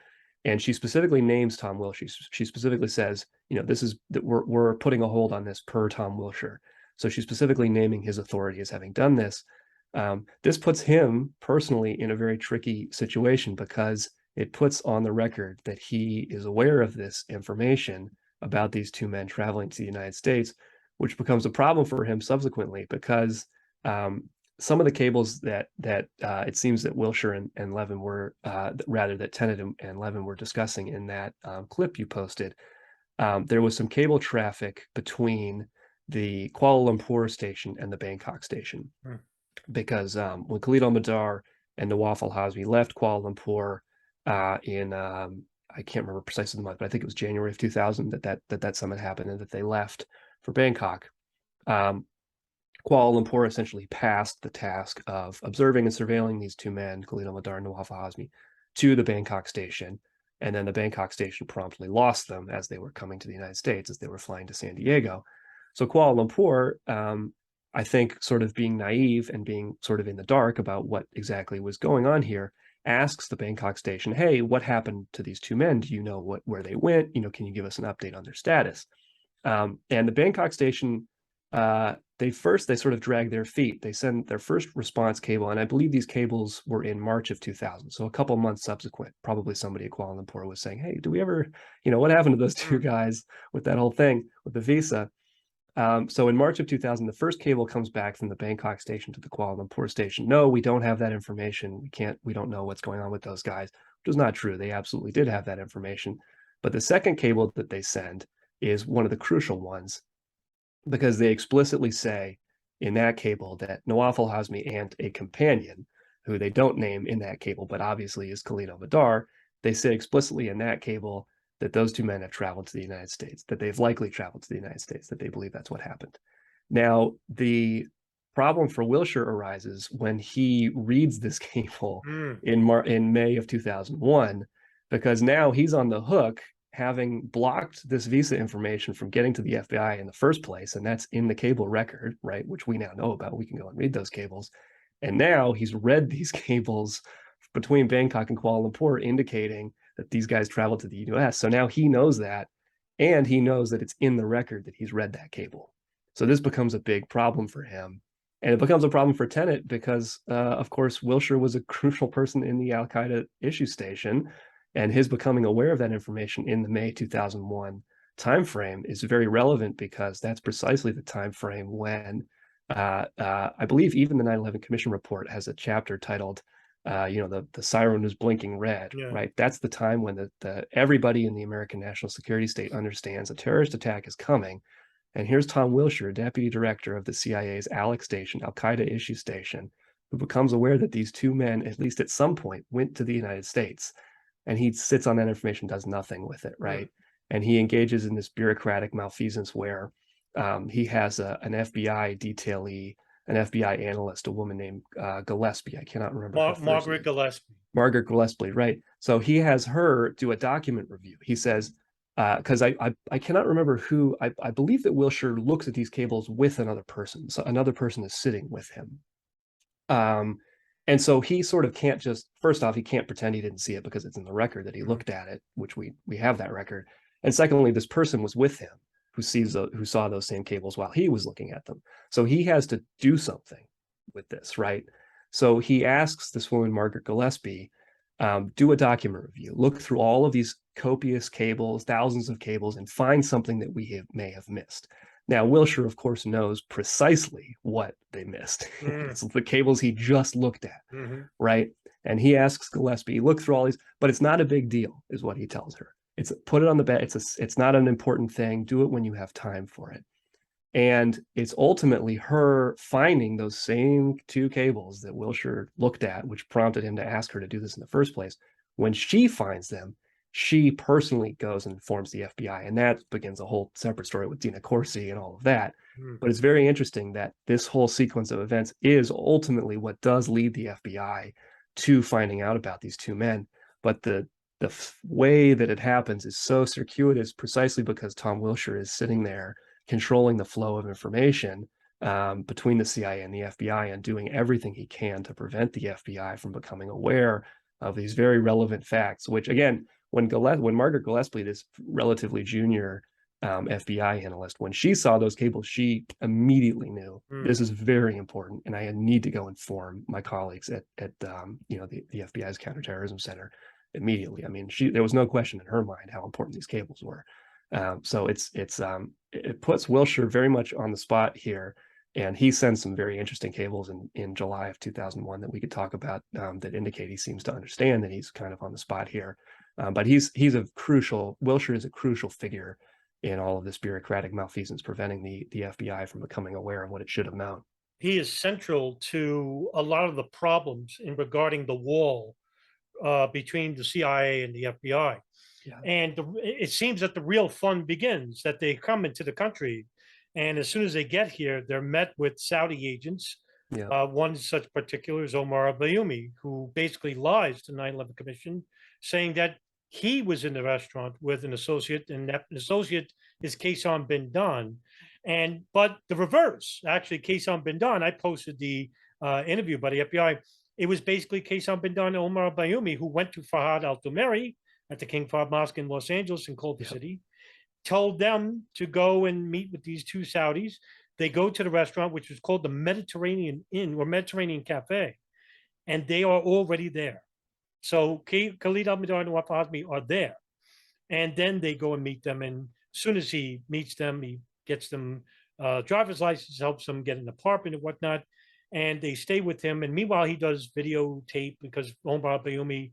And she specifically names Tom Wilshire. She specifically says, this is that we're putting a hold on this per Tom Wilshire. So she's specifically naming his authority as having done this. This puts him personally in a very tricky situation, because it puts on the record that he is aware of this information about these two men traveling to the United States, which becomes a problem for him subsequently, because some of the cables that it seems that Wilshire and Levin were, rather that Tenet and Levin were discussing in that clip you posted, there was some cable traffic between the Kuala Lumpur station and the Bangkok station, because when Khalid al-Mihdhar and Nawaf al-Hazmi left Kuala Lumpur in I can't remember precisely the month, but I think it was January of 2000 that summit happened, and that they left for Bangkok. Kuala Lumpur essentially passed the task of observing and surveilling these two men, Khalid al-Mihdhar and Nawaf al-Hazmi, to the Bangkok station, and then the Bangkok station promptly lost them as they were coming to the United States, as they were flying to San Diego. So Kuala Lumpur, I think, sort of being naive and being sort of in the dark about what exactly was going on here, asks the Bangkok station, hey, what happened to these two men? Do you know where they went? Can you give us an update on their status? And the Bangkok station, they sort of drag their feet. They send their first response cable, and I believe these cables were in March of 2000. So a couple months subsequent, probably somebody at Kuala Lumpur was saying, hey, do we ever, what happened to those two guys with that whole thing with the visa? So in March of 2000, the first cable comes back from the Bangkok station to the Kuala Lumpur station. No, we don't have that information. We don't know what's going on with those guys, which is not true. They absolutely did have that information. But the second cable that they send is one of the crucial ones, because they explicitly say in that cable that Nawaf al-Hazmi and a companion, who they don't name in that cable, but obviously is Khalid al-Mihdhar, they say explicitly in that cable that those two men have traveled to the United States, that they've likely traveled to the United States, that they believe that's what happened. Now, the problem for Wilshire arises when he reads this cable in May of 2001, because now he's on the hook, having blocked this visa information from getting to the FBI in the first place, and that's in the cable record, right, which we now know about. We can go and read those cables. And now he's read these cables between Bangkok and Kuala Lumpur, indicating that these guys traveled to the US. So now he knows that, and he knows that it's in the record that he's read that cable. So this becomes a big problem for him. And it becomes a problem for Tenet because, of course, Wilshire was a crucial person in the Al-Qaeda issue station, and his becoming aware of that information in the May 2001 timeframe is very relevant, because that's precisely the timeframe when I believe even the 9/11 Commission report has a chapter titled the siren was blinking red, right? That's the time when everybody in the American national security state understands a terrorist attack is coming. And here's Tom Wilshire, deputy director of the CIA's ALEC station, Al-Qaeda issue station, who becomes aware that these two men, at least at some point, went to the United States, and he sits on that information, does nothing with it, right? And he engages in this bureaucratic malfeasance where he has an FBI detailee, an FBI analyst, a woman named Gillespie. I cannot remember her first Margaret name. Gillespie. Margaret Gillespie, right? So he has her do a document review. He says, because I cannot remember who, I believe that Wilshire looks at these cables with another person. So another person is sitting with him. And so he sort of can't just, first off, he can't pretend he didn't see it because it's in the record that he looked at it, which we have that record. And secondly, this person was with him who saw those same cables while he was looking at them. So he has to do something with this, right? So he asks this woman, Margaret Gillespie, do a document review, look through all of these copious cables, thousands of cables, and find something that we may have missed. Now, Wilshire, of course, knows precisely what they missed. It's the cables he just looked at, right? And he asks Gillespie, look through all these, but it's not a big deal, is what he tells her. It's put it on the bed. It's not an important thing. Do it when you have time for it. And it's ultimately her finding those same two cables that Wilshire looked at, which prompted him to ask her to do this in the first place. When she finds them, she personally goes and informs the FBI, and that begins a whole separate story with Dina Corsi and all of that. But it's very interesting that this whole sequence of events is ultimately what does lead the FBI to finding out about these two men. But the way that it happens is so circuitous precisely because Tom Wilshire is sitting there controlling the flow of information between the CIA and the FBI and doing everything he can to prevent the FBI from becoming aware of these very relevant facts, which again, when Margaret Gillespie, this relatively junior FBI analyst, when she saw those cables, she immediately knew this is very important, and I need to go inform my colleagues at the FBI's Counterterrorism Center immediately. I mean, there was no question in her mind how important these cables were. So it puts Wilshire very much on the spot here, and he sends some very interesting cables in July of 2001 that we could talk about that indicate he seems to understand that he's kind of on the spot here. But Wilshire is a crucial figure in all of this bureaucratic malfeasance, preventing the FBI from becoming aware of what it should have known. He is central to a lot of the problems regarding the wall between the CIA and the FBI. Yeah. And it seems that the real fun begins, that they come into the country, and as soon as they get here, they're met with Saudi agents. Yeah. One such particular is Omar al-Bayoumi, who basically lies to the 9/11 Commission, saying that he was in the restaurant with an associate, and that associate is Qassem bin Dan. But the reverse, actually, Qassem bin Dan, I posted the interview by the FBI. It was basically Qassem bin Dan and Omar al-Bayoumi who went to Fahad al-Dumeri at the King Fahd Mosque in Los Angeles in Culver City, told them to go and meet with these two Saudis. They go to the restaurant, which was called the Mediterranean Inn or Mediterranean Cafe, and they are already there. So Khalid al-Mihdhar and Nawaf Hazmi are there. And then they go and meet them. And as soon as he meets them, he gets them driver's license, helps them get an apartment and whatnot. And they stay with him. And meanwhile, he does videotape because Omar al-Bayoumi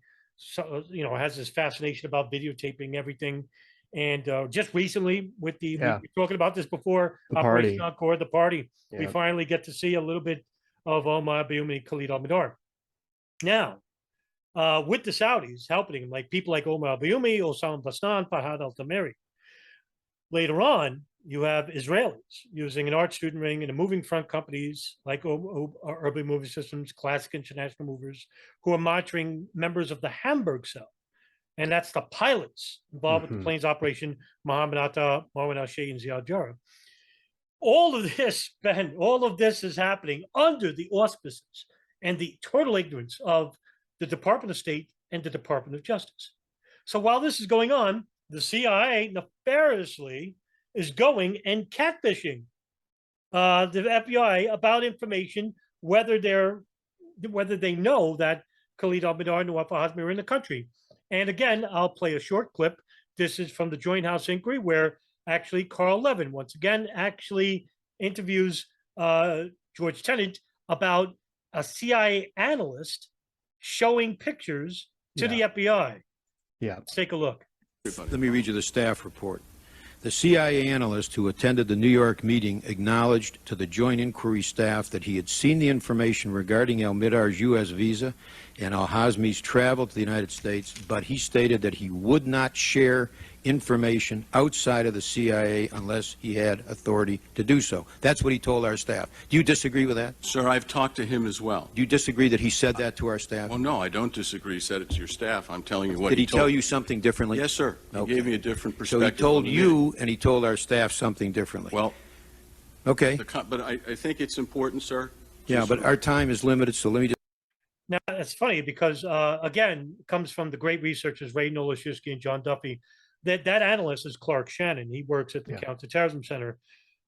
has this fascination about videotaping everything. And just recently, we were talking about this before, Operation Encore, the party, we finally get to see a little bit of Omar al-Bayoumi and Khalid al-Mihdhar. Now, with the Saudis helping him, like people like Omar al-Bayoumi, Osama Basnan, Fahad al-Dumeri. Later on, you have Israelis using an art student ring and moving front companies like Urban Moving Systems, Classic International Movers, who are monitoring members of the Hamburg cell. And that's the pilots involved with the plane's operation, Mohammed Atta, Marwan al-Sheikh, and Ziad Jarrah. All of this is happening under the auspices and the total ignorance of the Department of State and the Department of Justice. So while this is going on, the CIA nefariously is going and catfishing the FBI about information, whether they know that Khalid al-Mihdhar and Nawaf al-Hazmi are in the country. And again, I'll play a short clip. This is from the Joint House Inquiry, where actually Carl Levin, once again, actually interviews George Tenet about a CIA analyst showing pictures to the FBI. Yeah. Let's take a look. Let me read you the staff report. The CIA analyst who attended the New York meeting acknowledged to the Joint Inquiry staff that he had seen the information regarding al-Midar's U.S. visa and al-Hazmi's travel to the United States, but he stated that he would not share information outside of the CIA unless he had authority to do so. That's what he told our staff. Do you disagree with that? Sir, I've talked to him as well. Do you disagree that he said that to our staff? Well, no, I don't disagree. He said it to your staff. I'm telling you what Did he told tell you something differently? Yes, sir. He Okay. gave me a different So perspective. he told on the you and he told our staff something differently. Well, okay. but I think it's important, sir. Yeah, Just- but our time is limited, so let me just. Now, it's funny because, again, it comes from the great researchers, Ray Nolashewski and John Duffy. That analyst is Clark Shannon. He works at the Counterterrorism Center.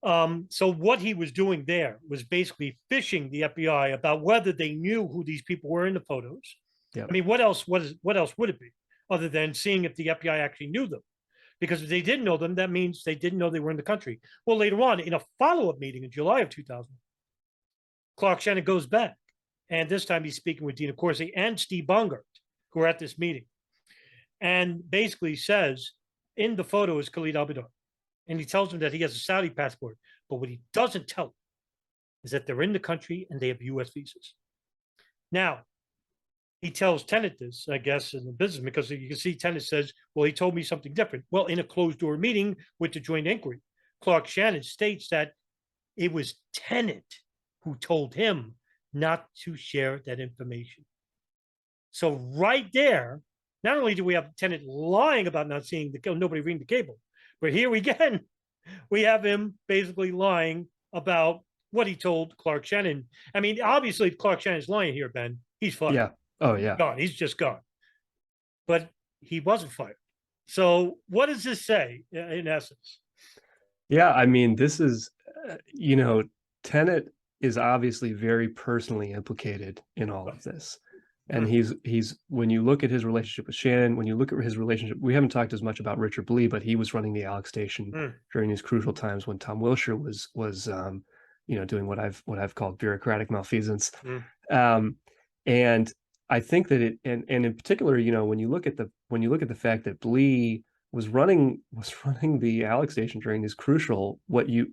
So what he was doing there was basically fishing the FBI about whether they knew who these people were in the photos. Yeah. I mean, what else would it be other than seeing if the FBI actually knew them? Because if they didn't know them, that means they didn't know they were in the country. Well, later on, in a follow-up meeting in July of 2000, Clark Shannon goes back. And this time he's speaking with Dina Corsi and Steve Bongard, who are at this meeting, and basically says, in the photo is Khalid al-Mihdhar. And he tells him that he has a Saudi passport. But what he doesn't tell him is that they're in the country and they have U.S. visas. Now, he tells Tenet this, I guess, in the business, because you can see Tenet says, well, he told me something different. Well, in a closed-door meeting with the Joint Inquiry, Clark Shannon states that it was Tenet who told him not to share that information. So right there, not only do we have Tenet lying about not seeing nobody reading the cable, but here again, we have him basically lying about what he told Clark Shannon. I mean, obviously, if Clark Shannon's lying here, Ben, he's fired. Yeah. Oh, yeah. Gone. He's just gone. But he wasn't fired. So what does this say in essence? Yeah, I mean, this is, Tenet is obviously very personally implicated in all of this. And he's when you look at his relationship with Shannon, when you look at his relationship, we haven't talked as much about Richard Blee, but he was running the Alex station during these crucial times when Tom Wilshire was doing what I've called bureaucratic malfeasance. And I think that and in particular, when you look at the fact that Blee was running the Alex station during these crucial what you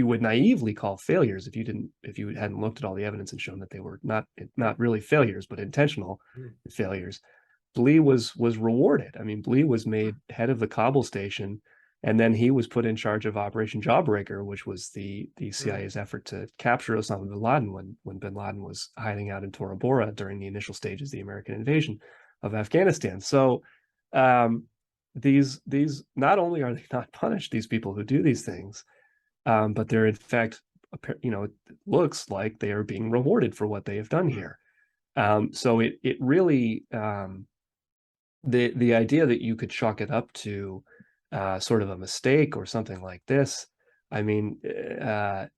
would naively call failures if you hadn't looked at all the evidence and shown that they were not really failures but intentional failures. Blee was rewarded. I mean, Blee was made head of the Kabul station, and then he was put in charge of Operation Jawbreaker, which was the CIA's effort to capture Osama bin Laden when bin Laden was hiding out in Tora Bora during the initial stages of the American invasion of Afghanistan. So these not only are they not punished, these people who do these things, but they're in fact, it looks like they are being rewarded for what they have done here. So it really the idea that you could chalk it up to sort of a mistake or something like this, I mean, it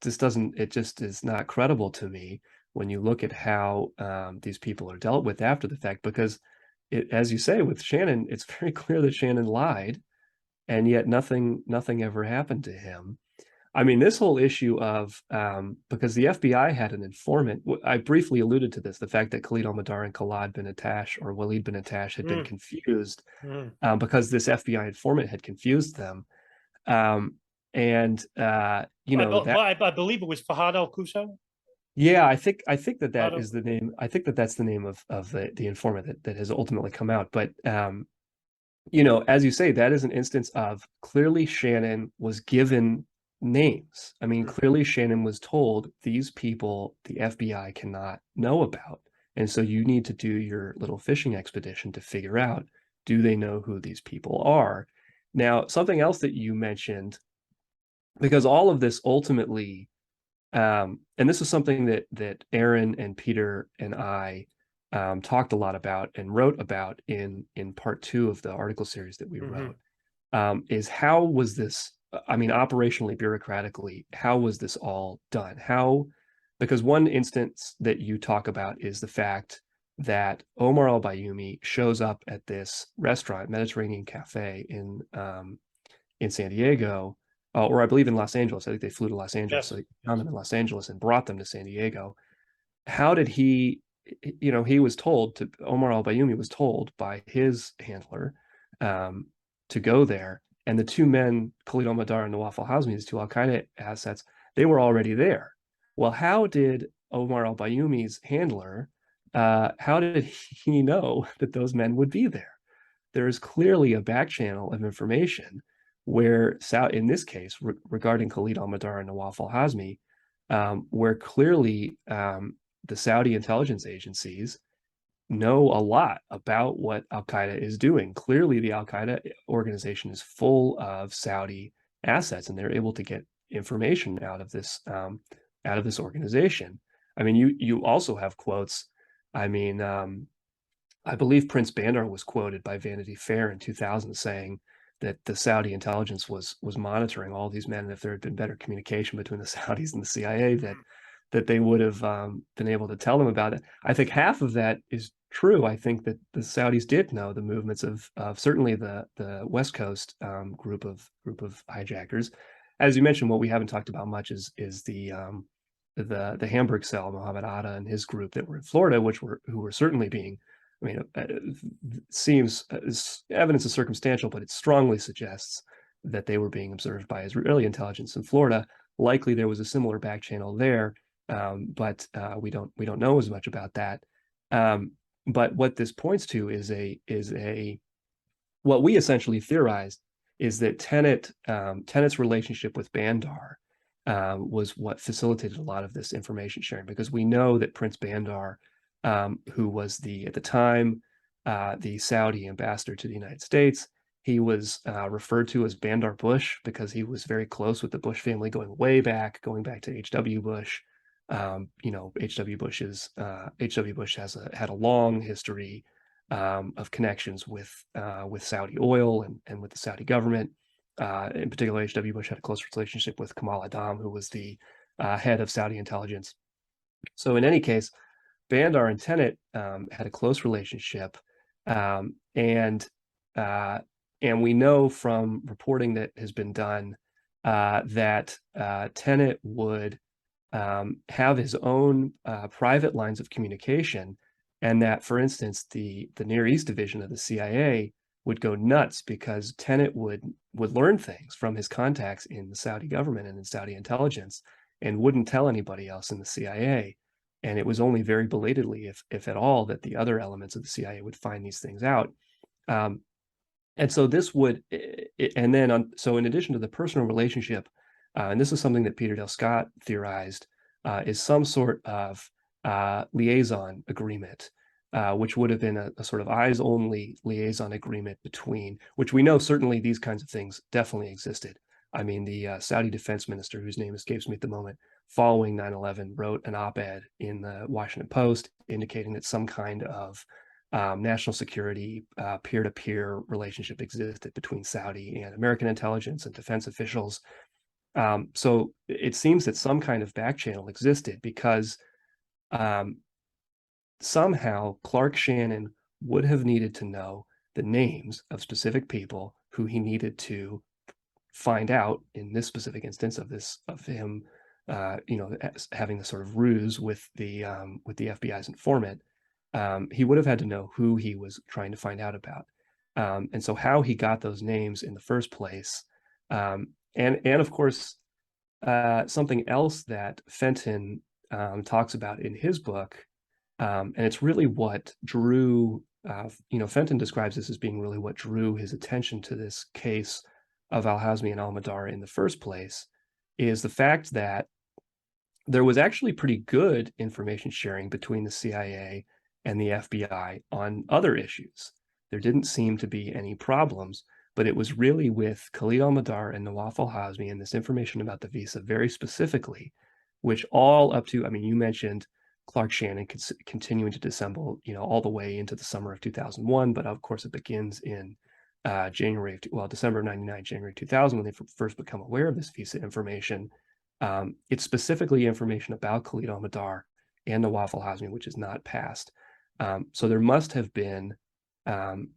just is not credible to me when you look at how these people are dealt with after the fact, because as you say, with Shannon, it's very clear that Shannon lied, and yet nothing ever happened to him. I mean, this whole issue of because the FBI had an informant. I briefly alluded to this, the fact that Khalid al-Mihdhar and Khalid bin Attash or Walid bin Attash had been confused because this FBI informant had confused them. I believe it was Fahad al-Qusawi. Yeah, I think that is the name. I think that's the name of the informant that has ultimately come out. But as you say, that is an instance of clearly Shannon was given names. I mean, clearly Shannon was told these people the FBI cannot know about, and so you need to do your little fishing expedition to figure out, do they know who these people are? Now, something else that you mentioned, because all of this ultimately. And this is something that Aaron and Peter and I talked a lot about and wrote about in part 2 of the article series that we wrote, is how was this, I mean, operationally, bureaucratically, how was this all done? Because one instance that you talk about is the fact that Omar al-Bayoumi shows up at this restaurant, Mediterranean Cafe in San Diego, or I believe in Los Angeles. I think they flew to Los Angeles. Yes. So they found them in Los Angeles and brought them to San Diego. How did he was told Omar al-Bayoumi was told by his handler to go there. And the two men, Khalid al-Mihdhar and Nawaf al-Hazmi, these two al-Qaeda assets, they were already there. Well, how did Omar al-Bayyumi's handler, how did he know that those men would be there? There is clearly a back channel of information where, in this case, regarding Khalid al-Mihdhar and Nawaf al-Hazmi, where clearly the Saudi intelligence agencies know a lot about what al-Qaeda is doing. Clearly, the al-Qaeda organization is full of Saudi assets, and they're able to get information out of this organization. I mean, you also have quotes. I mean, I believe Prince Bandar was quoted by Vanity Fair in 2000 saying that the Saudi intelligence was monitoring all these men, and if there had been better communication between the Saudis and the CIA, that they would have been able to tell them about it. I think half of that is true. I think that the Saudis did know the movements of certainly the West Coast group of hijackers. As you mentioned, what we haven't talked about much is the Hamburg cell, Mohammed Atta and his group that were in Florida, who were certainly being, I mean, seems evidence is circumstantial, but it strongly suggests that they were being observed by Israeli intelligence in Florida. Likely there was a similar back channel there, but we don't know as much about that. But what this points to is what we essentially theorized is that Tenet's relationship with Bandar was what facilitated a lot of this information sharing, because we know that Prince Bandar, who was at the time the Saudi ambassador to the United States, he was referred to as Bandar Bush because he was very close with the Bush family going back to H.W. Bush. H.W. Bush had a long history of connections with Saudi oil and with the Saudi government. In particular, H.W. Bush had a close relationship with Kamal Adham, who was the head of Saudi intelligence. So in any case, Bandar and Tenet had a close relationship, and we know from reporting that has been done that Tenet would have his own private lines of communication, and that, for instance, the Near East division of the CIA would go nuts because Tenet would learn things from his contacts in the Saudi government and in Saudi intelligence and wouldn't tell anybody else in the CIA. And it was only very belatedly, if at all, that the other elements of the CIA would find these things out. And so this would, so in addition to the personal relationship, and this is something that Peter Dale Scott theorized, is some sort of liaison agreement, which would have been a sort of eyes-only liaison agreement between, which we know certainly these kinds of things definitely existed. I mean, the Saudi defense minister, whose name escapes me at the moment, following 9/11, wrote an op-ed in the Washington Post indicating that some kind of national security peer-to-peer relationship existed between Saudi and American intelligence and defense officials. So it seems that some kind of back channel existed because somehow Clark Shannon would have needed to know the names of specific people who he needed to find out in this specific instance of him, having the sort of ruse with the FBI's informant. He would have had to know who he was trying to find out about, and so how he got those names in the first place, and of course, something else that Fenton talks about in his book, and it's really what drew. Fenton describes this as being really what drew his attention to this case of al-Hazmi and al-Mihdhar in the first place, is the fact that there was actually pretty good information sharing between the CIA and the FBI on other issues. There didn't seem to be any problems, but it was really with Khalid al-Mihdhar and Nawaf al-Hazmi and this information about the visa very specifically, which all up to, I mean, you mentioned Clark Shannon continuing to dissemble, all the way into the summer of 2001, but of course it begins in December of 99, January 2000, when they first become aware of this visa information. It's specifically information about Khalid al-Mihdhar and Nawaf al-Hazmi, which is not passed. So there must have been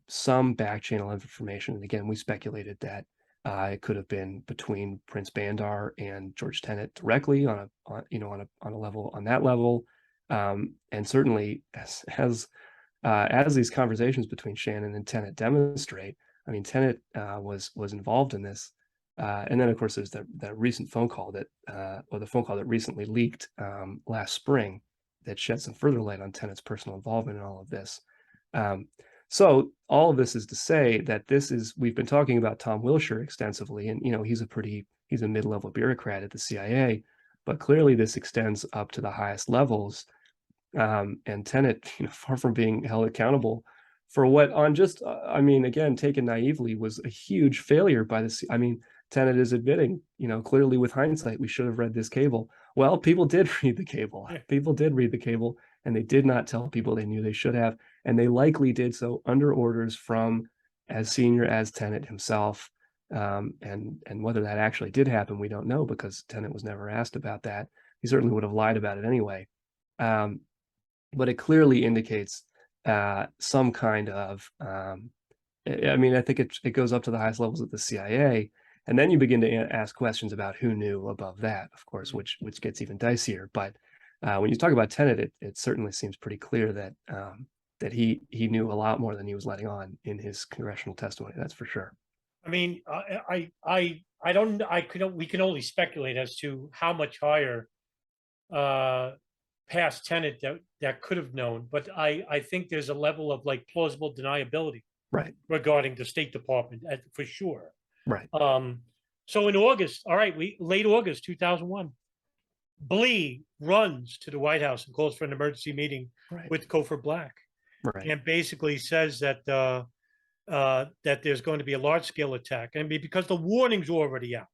some back channel information. And again, we speculated that it could have been between Prince Bandar and George Tenet directly on that level. And certainly as these conversations between Shannon and Tenet demonstrate, I mean, Tenet was involved in this. And then, of course, there's that recent phone call that, or the phone call that recently leaked last spring that shed some further light on Tenet's personal involvement in all of this. So all of this is to say that we've been talking about Tom Wilshire extensively, and, he's a mid-level bureaucrat at the CIA, but clearly this extends up to the highest levels. And Tenet, far from being held accountable for what again, taken naively, was a huge failure by Tenet is admitting, clearly with hindsight, we should have read this cable. Well, people did read the cable. Yeah. People did read the cable, and they did not tell people they knew they should have. And they likely did so under orders from as senior as Tenet himself. And whether that actually did happen, we don't know, because Tenet was never asked about that. He certainly would have lied about it anyway. But it clearly indicates some kind of, I think it goes up to the highest levels of the CIA. And then you begin to ask questions about who knew above that, of course, which gets even dicier. But when you talk about Tenet, it certainly seems pretty clear that he knew a lot more than he was letting on in his congressional testimony. That's for sure. I mean, we can only speculate as to how much higher past Tenet that could have known, but I think there's a level of plausible deniability, right, regarding the State Department for sure. Right. So in August, late August 2001, Blee runs to the White House and calls for an emergency meeting with Coverup Black, and basically says that that there's going to be a large-scale attack. Because the warnings were already out,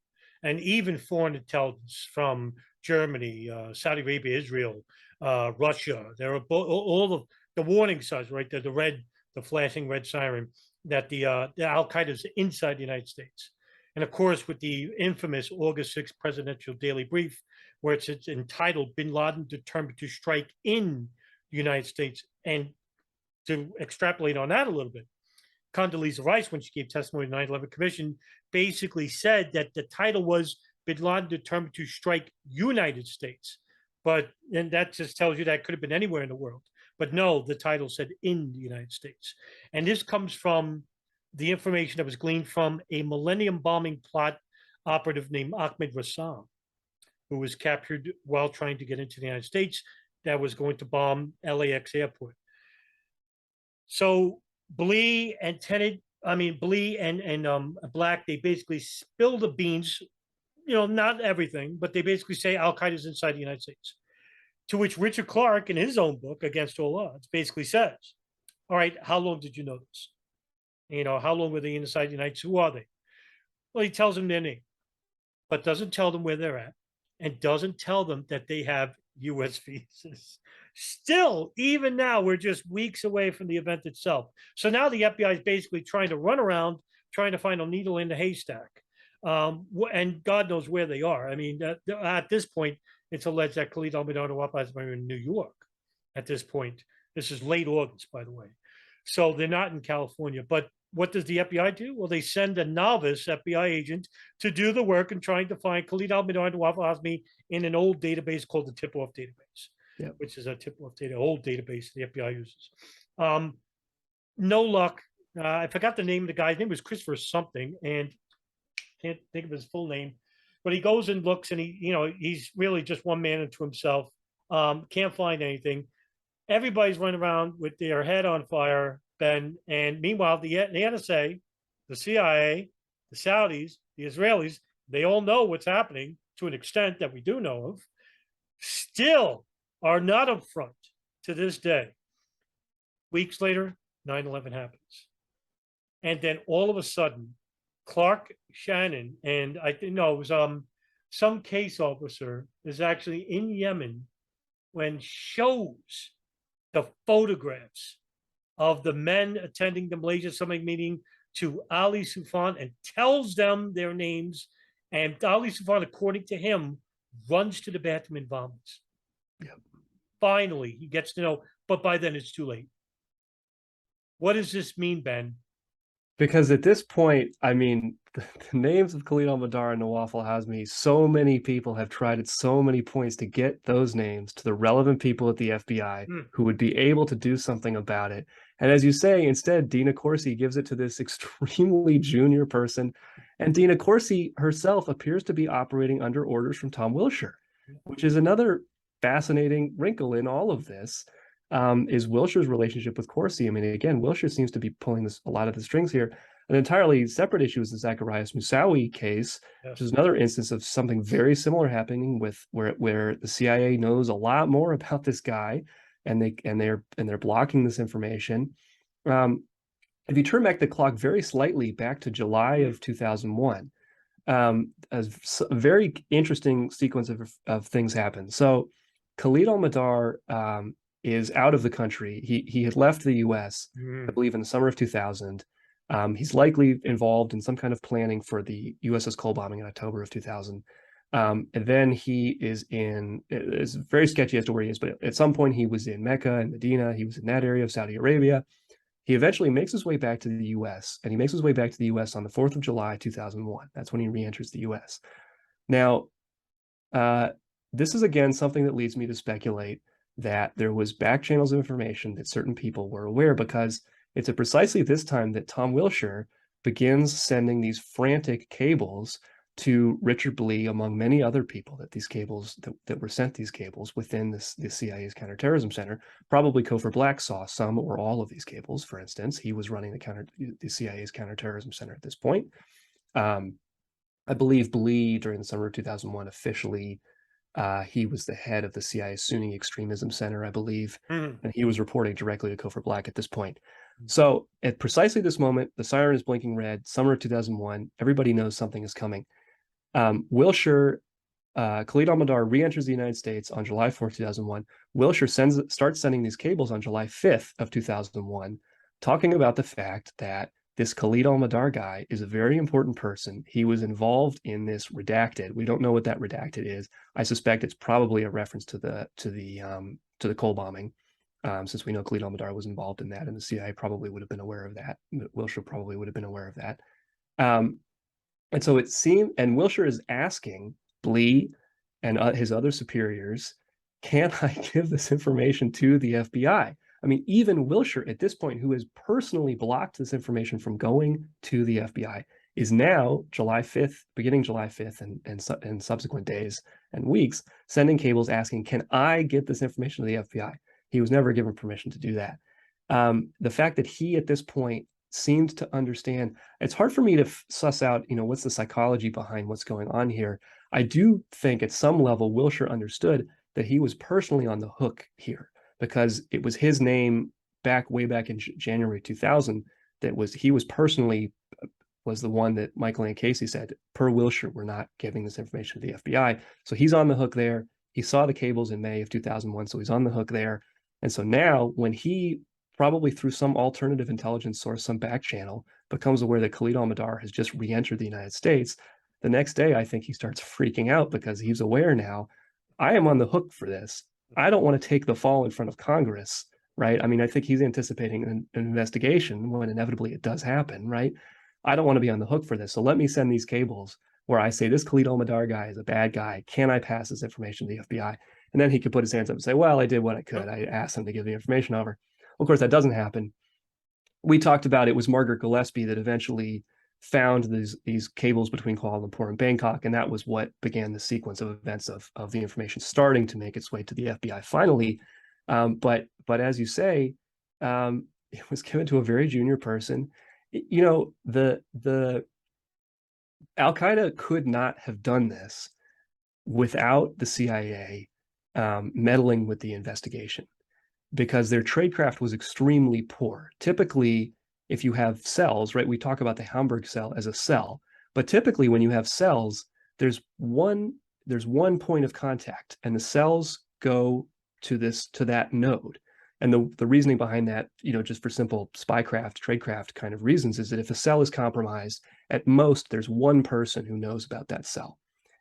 and even foreign intelligence from Germany, Saudi Arabia, Israel, Russia, there are all of the warning signs, right? The flashing red siren that the Al Qaeda is inside the United States. And of course, with the infamous August 6th presidential daily brief, where it's entitled "Bin Laden Determined to Strike in the United States." And to extrapolate on that a little bit, Condoleezza Rice, when she gave testimony to the 9/11 Commission, basically said that the title was "Bin Laden Determined to Strike United States." And that just tells you that could have been anywhere in the world. But no, the title said "in the United States." And this comes from the information that was gleaned from a Millennium bombing plot operative named Ahmed Rassam, who was captured while trying to get into the United States, that was going to bomb LAX airport. So Blee and Black, they basically spill the beans, not everything, but they basically say Al Qaeda is inside the United States. To which Richard Clarke, in his own book, Against All Odds, basically says, all right, how long did you know this? How long were they inside the United States? Who are they? Well, he tells them their name, but doesn't tell them where they're at, and doesn't tell them that they have U.S. visas. Still, even now, we're just weeks away from the event itself. So now the FBI is basically trying to run around, trying to find a needle in the haystack. And God knows where they are. At this point, it's alleged that Khalid al-Mihdhar Nawaf are in New York at this point. This is late August, by the way. So they're not in California. But what does the FBI do? Well, they send a novice FBI agent to do the work in trying to find Khalid al-Mihdhar Nawaf al-Hazmi in an old database called the Tip-Off Database, which is a tip-off old database the FBI uses. No luck. I forgot the name of the guy. His name was Christopher something, and can't think of his full name. But he goes and looks, and he's really just one man unto himself. Can't find anything. Everybody's running around with their head on fire, Ben. And meanwhile, the NSA, the CIA, the Saudis, the Israelis, they all know what's happening to an extent that we do know of, still are not up front to this day. Weeks later, 9/11 happens. And then all of a sudden, Clark Shannon, and I think, no, it was some case officer is actually in Yemen when shows the photographs of the men attending the Malaysia Summit meeting to Ali Soufan and tells them their names. And Ali Soufan, according to him, runs to the bathroom and vomits. Yep. Finally, he gets to know, but by then it's too late. What does this mean, Ben? Because at this point, the names of Khalid al-Mihdhar and Nawaf al-Hazmi, so many people have tried at so many points to get those names to the relevant people at the FBI who would be able to do something about it. And as you say, instead, Dina Corsi gives it to this extremely junior person. And Dina Corsi herself appears to be operating under orders from Tom Wilshire, which is another fascinating wrinkle in all of this, is Wilshire's relationship with Corsi. I mean, again, Wilshire seems to be pulling a lot of the strings here. An entirely separate issue is the Zacharias Moussaoui case, which is another instance of something very similar happening with where the CIA knows a lot more about this guy, and they're blocking this information. If you turn back the clock very slightly back to July of 2001, a very interesting sequence of things happen. So Khalid al-Mihdhar is out of the country. He had left the U.S., I believe, in the summer of 2000. He's likely involved in some kind of planning for the USS Cole bombing in October of 2000. And then he is it's very sketchy as to where he is, but at some point he was in Mecca and Medina. He was in that area of Saudi Arabia. He eventually makes his way back to the U.S., and he makes his way back to the U.S. on the 4th of July, 2001. That's when he re-enters the U.S. Now, this is, again, something that leads me to speculate that there was back channels of information that certain people were aware, because it's at precisely this time that Tom Wilshire begins sending these frantic cables to Richard Blee, among many other people, that these cables that were sent these cables within the CIA's counterterrorism center. Probably Cofer Black saw some or all of these cables. For instance, he was running the CIA's counterterrorism center at this point. I believe Blee, during the summer of 2001, officially he was the head of the CIA's Sunni Extremism Center, I believe, and he was reporting directly to Cofer Black at this point. So at precisely this moment, the siren is blinking red, summer of 2001, everybody knows something is coming. Wilshire, Khalid al-Mihdhar re-enters the United States on July 4th, 2001. Wilshire starts sending these cables on July 5th of 2001, talking about the fact that this Khalid al-Mihdhar guy is a very important person. He was involved in this redacted. We don't know what that redacted is. I suspect it's probably a reference to the Cole bombing, since we know Khalid al-Mihdhar was involved in that, and the CIA probably would have been aware of that. Wilshire probably would have been aware of that. And so it seemed, and Wilshire is asking Blee and his other superiors, can I give this information to the FBI? I mean, even Wilshire at this point, who has personally blocked this information from going to the FBI, is now July 5th, beginning July 5th and subsequent days and weeks, sending cables asking, can I get this information to the FBI? He was never given permission to do that. The fact that he at this point seemed to understand, it's hard for me to suss out, what's the psychology behind what's going on here. I do think at some level Wilshire understood that he was personally on the hook here, because it was his name way back in January 2000 he was personally was the one that Michael and Casey said, per Wilshire, we're not giving this information to the FBI. So he's on the hook there. He saw the cables in May of 2001, so he's on the hook there. And so now when he, probably through some alternative intelligence source, some back channel, becomes aware that Khalid al-Mihdhar has just re-entered the United States, the next day I think he starts freaking out, because he's aware now, I am on the hook for this. I don't want to take the fall in front of Congress, right? I mean, I think he's anticipating an investigation when inevitably it does happen, right? I don't want to be on the hook for this. So let me send these cables where I say, this Khalid al-Mihdhar guy is a bad guy. Can I pass this information to the FBI? And then he could put his hands up and say, well, I did what I could. I asked him to give the information over. Of course, that doesn't happen. We talked about it was Margaret Gillespie that eventually found these cables between Kuala Lumpur and Bangkok, and that was what began the sequence of events of the information starting to make its way to the FBI finally. But as you say, it was given to a very junior person. The Al-Qaeda could not have done this without the CIA meddling with the investigation, because their tradecraft was extremely poor. Typically, if you have cells, right, we talk about the Hamburg cell as a cell, but typically when you have cells, there's one point of contact, and the cells go to that node. And the reasoning behind that, just for simple spycraft, tradecraft kind of reasons, is that if a cell is compromised, at most there's one person who knows about that cell.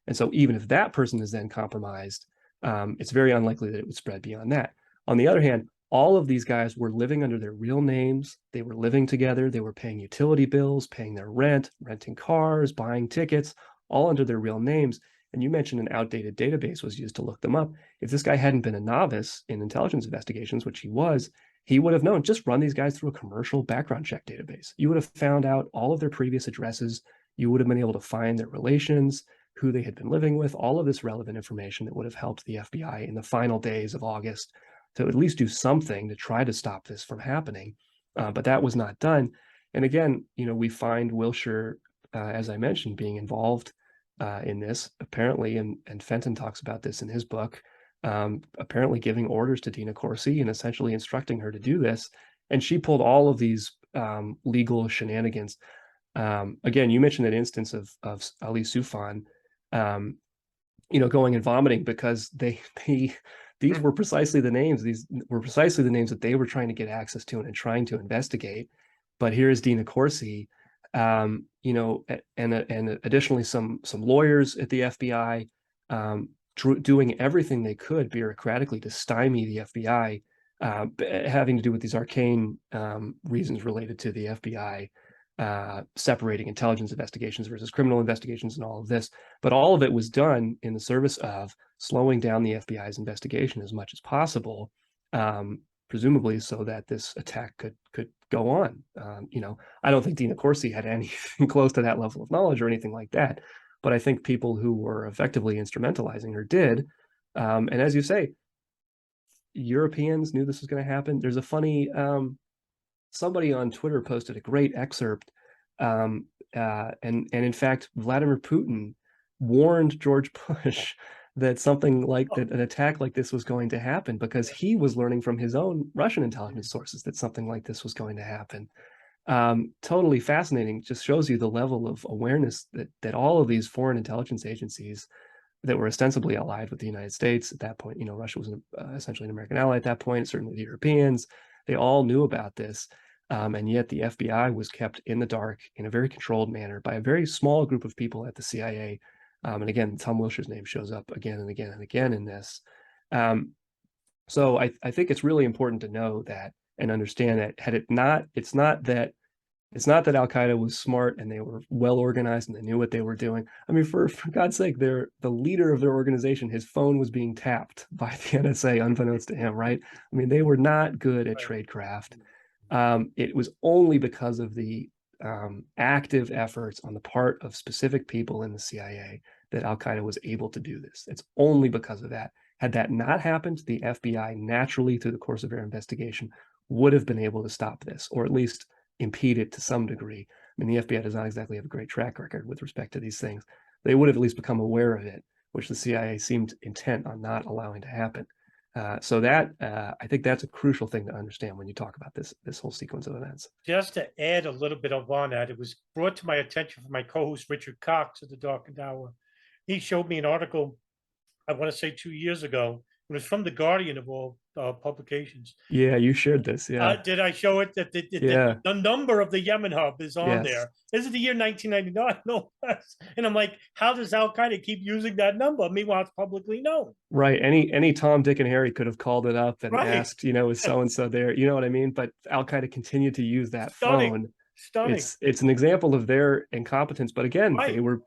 And so even if that person is then compromised, it's very unlikely that it would spread beyond that. On the other hand, all of these guys were living under their real names. They were living together. They were paying utility bills, paying their rent, renting cars, buying tickets, all under their real names. And you mentioned an outdated database was used to look them up. If this guy hadn't been a novice in intelligence investigations, which he was, he would have known, just run these guys through a commercial background check database. You would have found out all of their previous addresses. You would have been able to find their relations, who they had been living with, all of this relevant information that would have helped the FBI in the final days of August to at least do something to try to stop this from happening. But that was not done. And again, we find Wilshire, as I mentioned, being involved in this, apparently, and Fenton talks about this in his book, apparently giving orders to Dina Corsi and essentially instructing her to do this. And she pulled all of these legal shenanigans. Again, you mentioned that instance of Ali Soufan, going and vomiting because these were precisely the names. These were precisely the names that they were trying to get access to and trying to investigate. But here's Dina Corsi, and additionally some lawyers at the FBI doing everything they could bureaucratically to stymie the FBI, having to do with these arcane reasons related to the FBI separating intelligence investigations versus criminal investigations and all of this. But all of it was done in the service of slowing down the FBI's investigation as much as possible, presumably so that this attack could go on. I don't think Dina Corsi had anything close to that level of knowledge or anything like that, but I think people who were effectively instrumentalizing her did. And as you say, Europeans knew this was going to happen. There's a funny, somebody on Twitter posted a great excerpt, and in fact, Vladimir Putin warned George Bush that something like that, an attack like this was going to happen, because he was learning from his own Russian intelligence sources that something like this was going to happen. Totally fascinating. Just shows you the level of awareness that all of these foreign intelligence agencies that were ostensibly allied with the United States at that point, Russia was essentially an American ally at that point, certainly the Europeans, they all knew about this. And yet the FBI was kept in the dark in a very controlled manner by a very small group of people at the CIA. And again, Tom Wilshire's name shows up again and again and again in this. So I think it's really important to know that and understand that it's not that Al-Qaeda was smart and they were well organized and they knew what they were doing. I mean, for God's sake, the leader of their organization, his phone was being tapped by the NSA unbeknownst to him, right? I mean, they were not good at tradecraft. It was only because of the active efforts on the part of specific people in the CIA that Al-Qaeda was able to do this. It's only because of that. Had that not happened, the FBI naturally, through the course of their investigation, would have been able to stop this, or at least impede it to some degree. I mean, the FBI does not exactly have a great track record with respect to these things. They would have at least become aware of it, which the CIA seemed intent on not allowing to happen. So that I think that's a crucial thing to understand when you talk about this whole sequence of events. Just to add a little bit on that, it was brought to my attention from my co-host Richard Cox of the Darkened Hour. He showed me an article, I want to say 2 years ago. It was from the Guardian of all publications. Yeah, you shared this. Yeah. Did I show it? That the number of the Yemen hub is on there. This is the year 1999, no less. And I'm like, how does Al-Qaeda keep using that number? Meanwhile, it's publicly known. Right. Any Tom, Dick, and Harry could have called it up and asked, is so-and-so there? You know what I mean? But Al-Qaeda continued to use that phone. Stunning. It's an example of their incompetence. But again,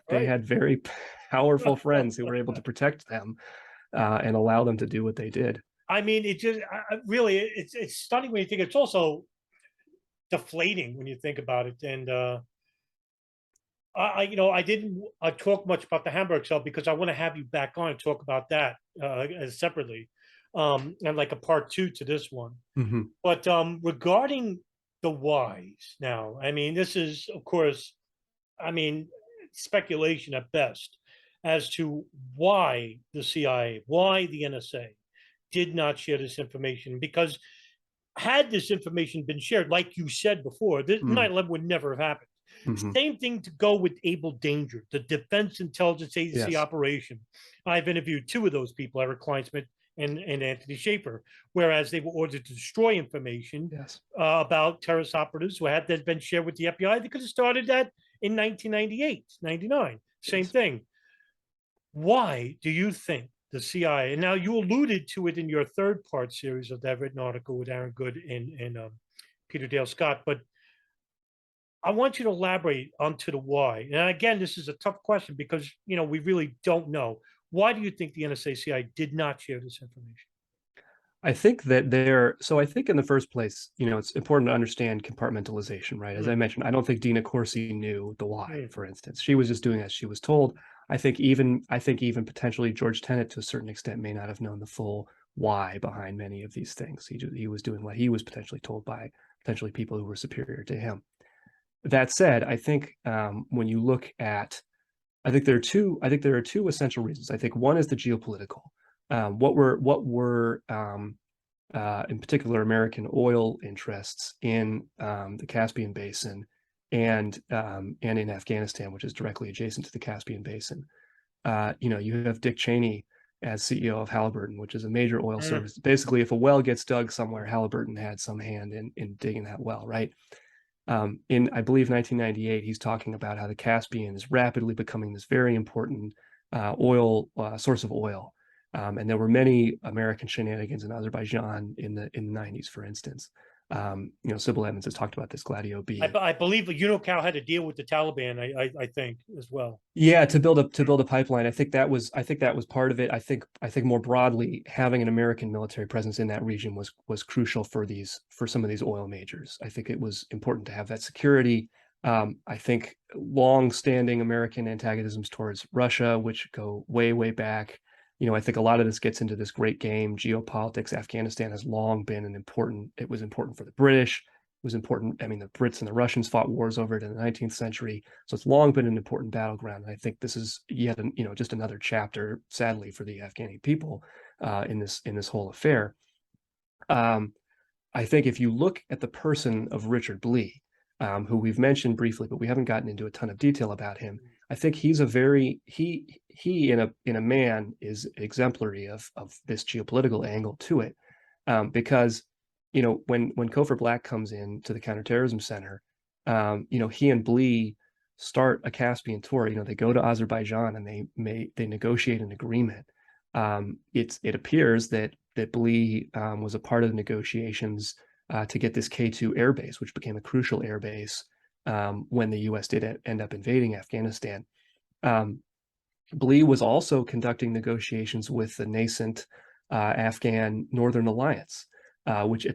they had very powerful friends who were able to protect them and allow them to do what they did. I mean, it just really, it's stunning when you think. It's also deflating when you think about it. And I didn't talk much about the Hamburg cell because I want to have you back on and talk about that separately, and like a part 2 to this one. Mm-hmm. But regarding the whys, now, I mean, this is, of course, speculation at best as to why the CIA, why the NSA did not share this information. Because had this information been shared, like you said before, 9/11 would never have happened. Mm-hmm. Same thing to go with Able Danger, the Defense Intelligence Agency operation. I've interviewed 2 of those people, Eric Kleinsmith and Anthony Schaefer, whereas they were ordered to destroy information about terrorist operatives who had been shared with the FBI. They could have started that in 1998, 99. Same thing. Why do you think the CIA, and now you alluded to it in your 3rd part series of that written article with Aaron Good and Peter Dale Scott, but I want you to elaborate onto the why. And again, this is a tough question because, we really don't know. Why do you think the NSACI did not share this information? I think that so I think in the first place, it's important to understand compartmentalization, right? As I mentioned, I don't think Dina Corsi knew the why, for instance. She was just doing as she was told. I think even potentially George Tenet to a certain extent may not have known the full why behind many of these things. He was doing what he was potentially told by potentially people who were superior to him. That said, I think when you look at, I think there are two essential reasons. I think one is the geopolitical. What were in particular American oil interests in the Caspian Basin and in Afghanistan, which is directly adjacent to the Caspian Basin. You have Dick Cheney as CEO of Halliburton, which is a major oil service. Basically, if a well gets dug somewhere, Halliburton had some hand in digging that well, right? In, I believe, 1998, he's talking about how the Caspian is rapidly becoming this very important source of oil. And there were many American shenanigans in Azerbaijan in the 90s, for instance. Sybil Evans has talked about this Gladio B. I believe UNOCAL had to deal with the Taliban, I think, as well. Yeah, to build a pipeline. I think that was part of it. I think more broadly, having an American military presence in that region was crucial for some of these oil majors. I think it was important to have that security. I think long-standing American antagonisms towards Russia, which go way, way back. I think a lot of this gets into this great game, geopolitics. Afghanistan has long been it was important for the British. It was important. I mean, the Brits and the Russians fought wars over it in the 19th century. So it's long been an important battleground. And I think this is yet, just another chapter, sadly, for the Afghani people in this whole affair. I think if you look at the person of Richard Blee, who we've mentioned briefly, but we haven't gotten into a ton of detail about him. I think he's he in a man is exemplary of this geopolitical angle to it, because when Cofer Black comes in to the Counterterrorism Center, he and Blee start a Caspian tour. They go to Azerbaijan and they negotiate an agreement. It appears that Blee was a part of the negotiations to get this K2 air base, which became a crucial air base when the U.S. did end up invading Afghanistan. Blee was also conducting negotiations with the nascent Afghan Northern Alliance, which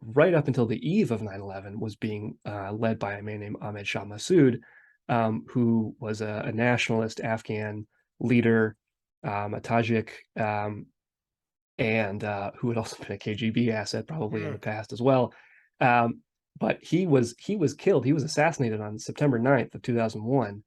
right up until the eve of 9/11 was being led by a man named Ahmed Shah Massoud, who was a nationalist Afghan leader, a Tajik, and who had also been a KGB asset probably in the past as well. But he was killed. He was assassinated on September 9th of 2001.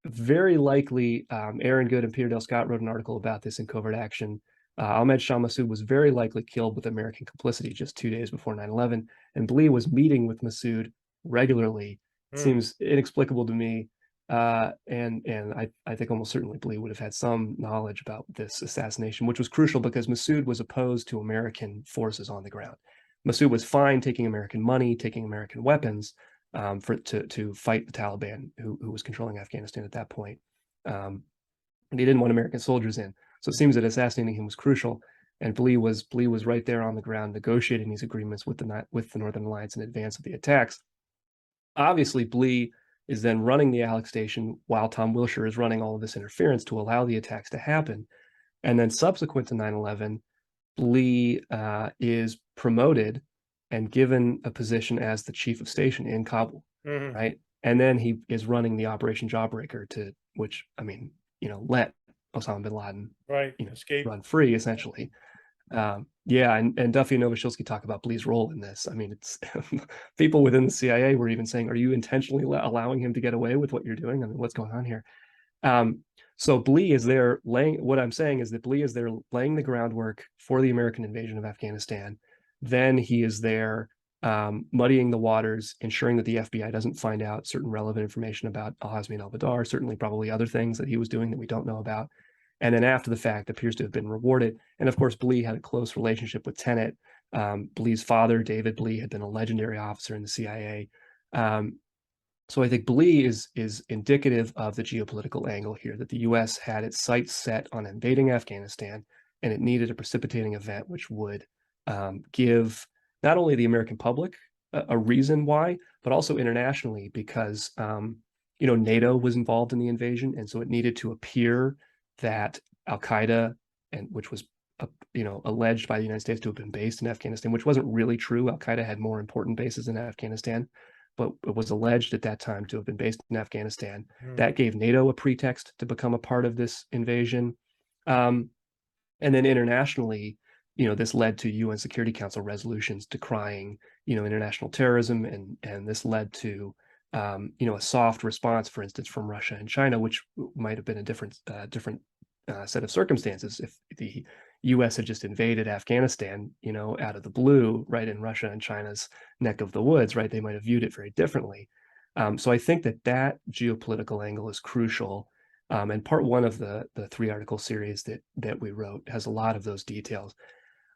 Very likely, Aaron Good and Peter Dale Scott wrote an article about this in Covert Action. Ahmed Shah Massoud was very likely killed with American complicity just 2 days before 9/11, and Blee was meeting with Massoud regularly. It seems inexplicable to me, and I think almost certainly Blee would have had some knowledge about this assassination, which was crucial because Massoud was opposed to American forces on the ground. Massoud was fine taking American money, taking American weapons to fight the Taliban, who was controlling Afghanistan at that point, and he didn't want American soldiers in. So it seems that assassinating him was crucial, and Blee was right there on the ground negotiating these agreements with the Northern Alliance in advance of the attacks. Obviously, Blee is then running the ALEC station while Tom Wilshire is running all of this interference to allow the attacks to happen. And then subsequent to 9/11, Blee is promoted and given a position as the chief of station in Kabul, right? And then he is running the Operation Jawbreaker which let Osama bin Laden escape, run free, essentially. And Duffy and Novoselsky talk about Blee's role in this. I mean, it's people within the CIA were even saying, "Are you intentionally allowing him to get away with what you're doing? I mean, what's going on here?" So Blee is there laying. What I'm saying is that Blee is there laying the groundwork for the American invasion of Afghanistan. Then he is there muddying the waters, ensuring that the FBI doesn't find out certain relevant information about al-Hazmi and al-Badr, certainly probably other things that he was doing that we don't know about. And then after the fact appears to have been rewarded. And of course, Blee had a close relationship with Tenet. Blee's father, David Blee, had been a legendary officer in the CIA. So I think Blee is indicative of the geopolitical angle here, that the U.S. had its sights set on invading Afghanistan, and it needed a precipitating event which would give not only the American public a reason why, but also internationally because NATO was involved in the invasion, and so it needed to appear that Al-Qaeda, and which was alleged by the United States to have been based in Afghanistan, which wasn't really true. Al-Qaeda had more important bases in Afghanistan, but it was alleged at that time to have been based in Afghanistan. That gave NATO a pretext to become a part of this invasion. And then internationally, this led to UN Security Council resolutions decrying, international terrorism, and this led to, a soft response, for instance, from Russia and China, which might have been a different set of circumstances if the U.S. had just invaded Afghanistan, out of the blue, right, in Russia and China's neck of the woods, right. They might have viewed it very differently. So I think that geopolitical angle is crucial. And part one of the 3-article series that we wrote has a lot of those details.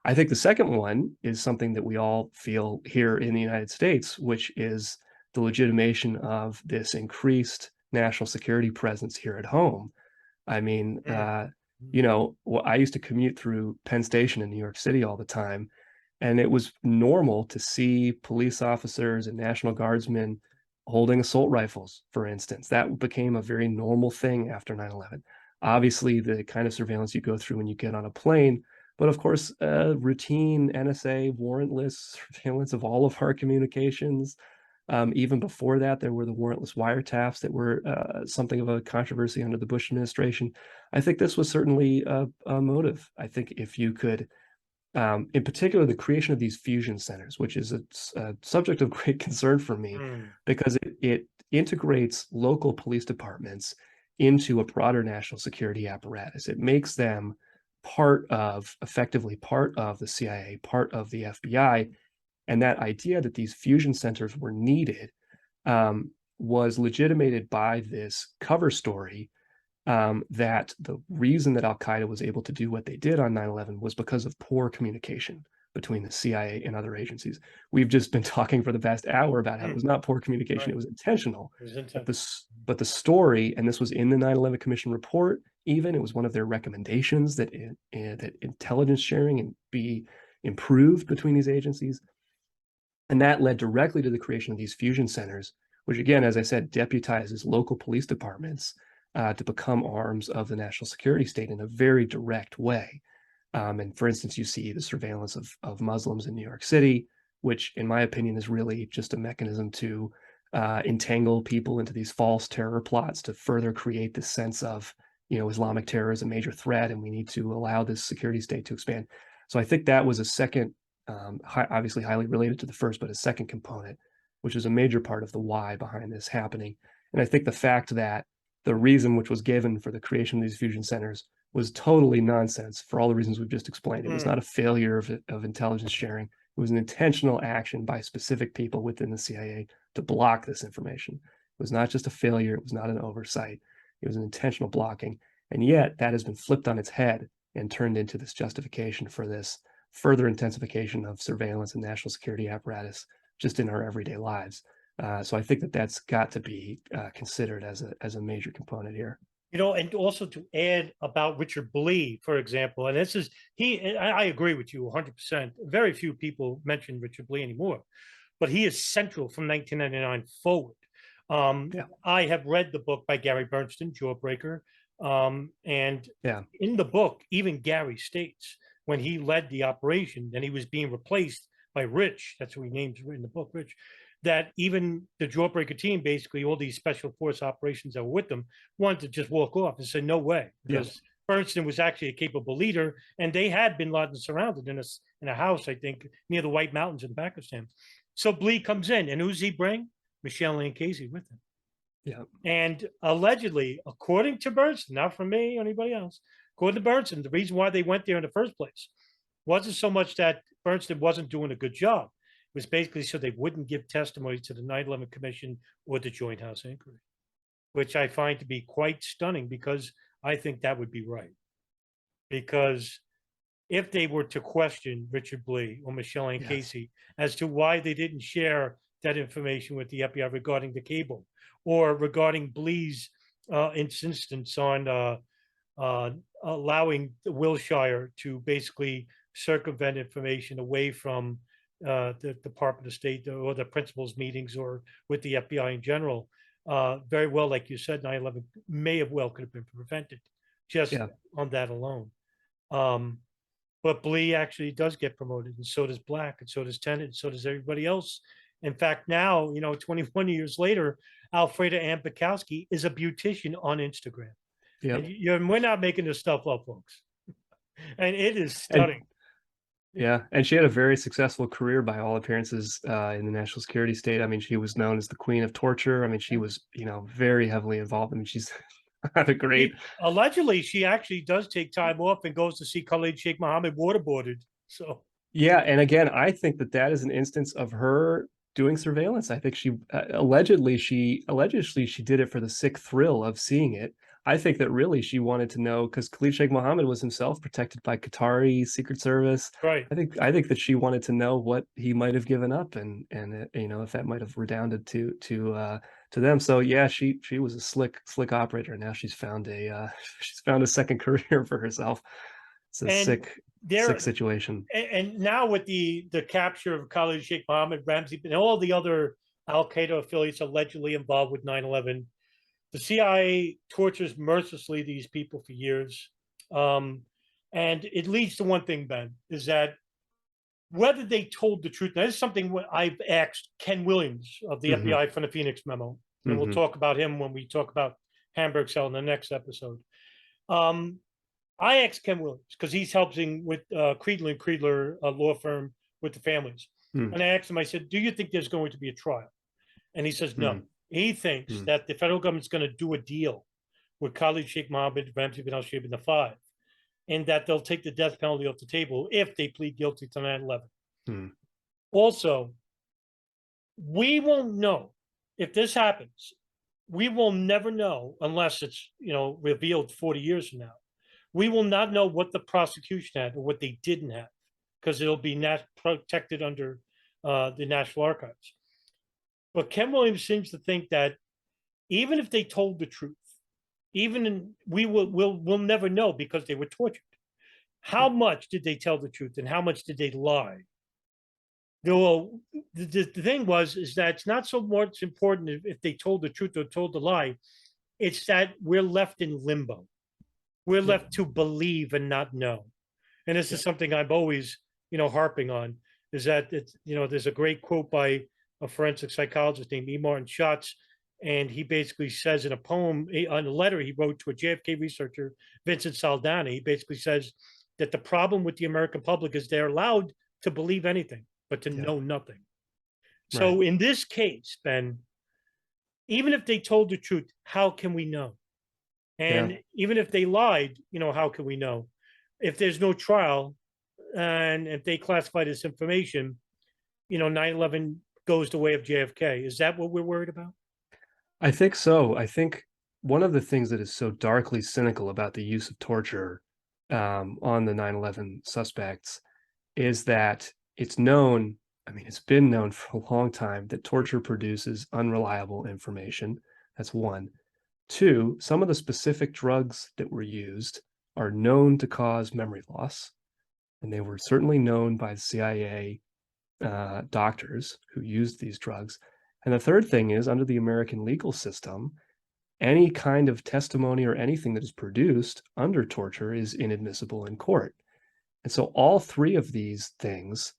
I think the second one is something that we all feel here in the United States, which is the legitimation of this increased national security presence here at home. I mean, I used to commute through Penn Station in New York City all the time, and it was normal to see police officers and National Guardsmen holding assault rifles, for instance. That became a very normal thing after 9/11. Obviously, the kind of surveillance you go through when you get on a plane, but of course, routine NSA warrantless surveillance of all of our communications. Even before that, there were the warrantless wiretaps that were something of a controversy under the Bush administration. I think this was certainly a motive. I think if you could, in particular, the creation of these fusion centers, which is a subject of great concern for me, because it integrates local police departments into a broader national security apparatus. It makes them effectively part of the CIA, part of the FBI. And that idea that these fusion centers were needed was legitimated by this cover story that the reason that Al-Qaeda was able to do what they did on 9/11 was because of poor communication between the CIA and other agencies. We've just been talking for the past hour about how it was not poor communication, it was intentional. But the story, and this was in the 9/11 Commission report, even, it was one of their recommendations that intelligence sharing be improved between these agencies. And that led directly to the creation of these fusion centers, which, again, as I said, deputizes local police departments to become arms of the national security state in a very direct way. And for instance, you see the surveillance of Muslims in New York City, which, in my opinion, is really just a mechanism to entangle people into these false terror plots to further create this sense of, Islamic terror is a major threat, and we need to allow this security state to expand. So I think that was a second, obviously highly related to the first, but a second component, which is a major part of the why behind this happening. And I think the fact that the reason which was given for the creation of these fusion centers was totally nonsense for all the reasons we've just explained. It was not a failure of intelligence sharing. It was an intentional action by specific people within the CIA to block this information. It was not just a failure. It was not an oversight. It was an intentional blocking. And yet that has been flipped on its head and turned into this justification for this further intensification of surveillance and national security apparatus just in our everyday lives. So I think that that's got to be considered as a major component here. And also to add about Richard Blee, for example, and this is, I agree with you 100%. Very few people mention Richard Blee anymore, but he is central from 1999 forward. I have read the book by Gary Bernstein, Jawbreaker. And in the book, even Gary states when he led the operation and he was being replaced by Rich, that's who he names in the book, Rich, that even the Jawbreaker team, basically all these special force operations that were with them, wanted to just walk off and say, no way. Because Bernstein was actually a capable leader, and they had bin Laden surrounded in a house, I think, near the White Mountains in Pakistan. So Blee comes in, and who's he bring? Michelle and Casey with him. Yeah. And allegedly, according to Bernstein, not from me or anybody else, according to Bernstein, the reason why they went there in the first place wasn't so much that Bernstein wasn't doing a good job. It was basically so they wouldn't give testimony to the 9/11 Commission or the Joint House Inquiry, which I find to be quite stunning, because I think that would be right. Because if they were to question Richard Blee or Michelle and Casey as to why they didn't share that information with the FBI regarding the cable, or regarding Blee's insistence on allowing Wilshire to basically circumvent information away from the Department of State or the principals meetings or with the FBI in general. Very well, like you said, 9/11 may have well could have been prevented just Yeah. on that alone. But Blee actually does get promoted, and so does Black, and so does Tennant, and so does everybody else. In fact, now, 21 years later, Alfreda Ann Bukowski is a beautician on Instagram. Yep. And we're not making this stuff up, folks. And it is And stunning. yeah, and she had a very successful career by all appearances in the national security state. I mean, she was known as the queen of torture. I mean, she was, very heavily involved. I mean, she's had a great. Allegedly, she actually does take time off and goes to see Khalid Sheikh Mohammed waterboarded. So Yeah, and again, I think that is an instance of her doing surveillance. I think she allegedly she did it for the sick thrill of seeing it. I think that really she wanted to know, because Khalid Sheikh Mohammed was himself protected by Qatari Secret Service. right. I think that she wanted to know what he might have given up, and if that might have redounded to them. So yeah, she was a slick operator. Now she's found a she's found a second career for herself. It's a sick situation. And now with the capture of Khalid Sheikh Mohammed, Ramzi, and all the other Al Qaeda affiliates allegedly involved with 9/11, the CIA tortures mercilessly these people for years. And it leads to one thing, Ben, is that whether they told the truth. Now, this is something I've asked Ken Williams of the FBI from the Phoenix memo, and we'll talk about him when we talk about Hamburg Cell in the next episode. I asked Ken Williams because he's helping with Creedler & Creedler, a law firm, with the families. And I asked him, I said, do you think there's going to be a trial? And he says, no. He thinks that the federal government's going to do a deal with Khalid Sheikh Mohammed, Ramzi bin al-Shibh, and the five, and that they'll take the death penalty off the table if they plead guilty to 9/11. Also, we won't know if this happens. We will never know unless it's revealed 40 years from now. We will not know what the prosecution had or what they didn't have, because it'll be protected under the National Archives. But Ken Williams seems to think that even if they told the truth, we'll never know because they were tortured. How much did they tell the truth and how much did they lie? The thing is that it's not so much important if they told the truth or told the lie. It's that we're left in limbo. We're left to believe and not know. And this is something I'm always, harping on, is that there's a great quote by a forensic psychologist named E. Martin Schatz, and he basically says in a poem, on a letter he wrote to a JFK researcher, Vincent Saldana, he basically says that the problem with the American public is they're allowed to believe anything, but to know nothing. So in this case, Ben, even if they told the truth, how can we know? And even if they lied, how can we know? If there's no trial and if they classify this information, 9/11 goes the way of JFK. Is that what we're worried about? I think so. I think one of the things that is so darkly cynical about the use of torture on the 9/11 suspects is that it's known, it's been known for a long time that torture produces unreliable information. That's one. Two, some of the specific drugs that were used are known to cause memory loss, and they were certainly known by the CIA doctors who used these drugs. And the third thing is, under the American legal system, any kind of testimony or anything that is produced under torture is inadmissible in court. And so all three of these things,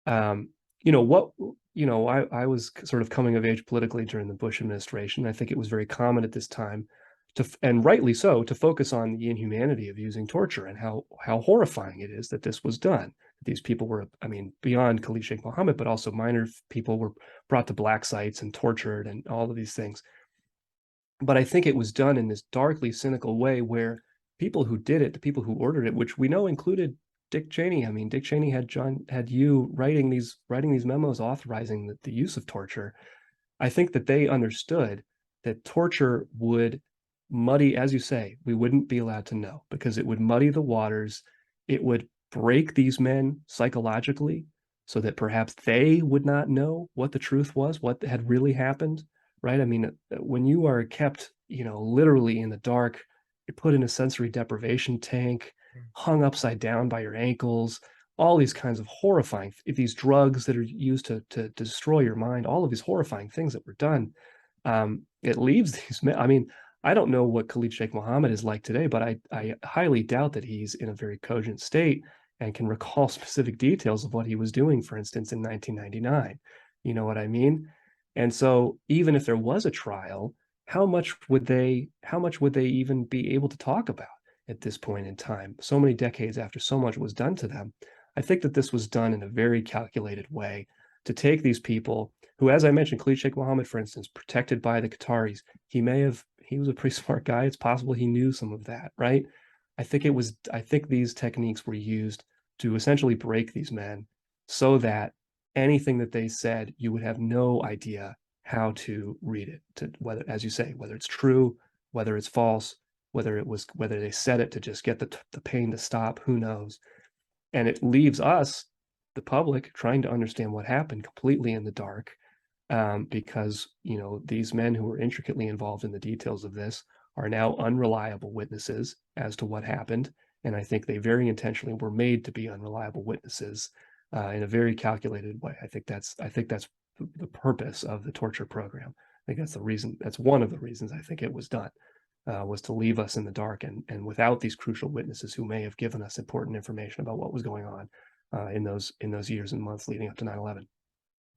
I was sort of coming of age politically during the Bush administration. I think it was very common at this time and rightly so, to focus on the inhumanity of using torture and how horrifying it is that this was done. These people were, beyond Khalid Sheikh Mohammed, but also minor people were brought to black sites and tortured and all of these things. But I think it was done in this darkly cynical way where people who did it, the people who ordered it, which we know included Dick Cheney. Dick Cheney had you writing these memos authorizing the use of torture. I think that they understood that torture would muddy, as you say, we wouldn't be allowed to know because it would muddy the waters. It would break these men psychologically so that perhaps they would not know what the truth was, what had really happened, right? When you are kept, literally in the dark, you're put in a sensory deprivation tank, hung upside down by your ankles, all these kinds of horrifying, these drugs that are used to destroy your mind, all of these horrifying things that were done. It leaves these men. I mean, I don't know what Khalid Sheikh Mohammed is like today, but I highly doubt that he's in a very cogent state and can recall specific details of what he was doing, for instance, in 1999. You know what I mean? And so even if there was a trial, how much would they even be able to talk about at this point in time, so many decades after so much was done to them? I think that this was done in a very calculated way to take these people who, as I mentioned, Khalid Sheikh Mohammed, for instance, protected by the Qataris, he was a pretty smart guy. It's possible he knew some of that, right? I think these techniques were used to essentially break these men so that anything that they said, you would have no idea how to read it, to whether, as you say, whether it's true, whether it's false, whether they said it to just get the pain to stop, who knows? And it leaves us, the public, trying to understand what happened completely in the dark, because these men who were intricately involved in the details of this are now unreliable witnesses as to what happened, and I think they very intentionally were made to be unreliable witnesses in a very calculated way. I think that's the purpose of the torture program. I think that's the reason. That's one of the reasons I think it was done. Was to leave us in the dark and without these crucial witnesses who may have given us important information about what was going on in those years and months leading up to 9/11.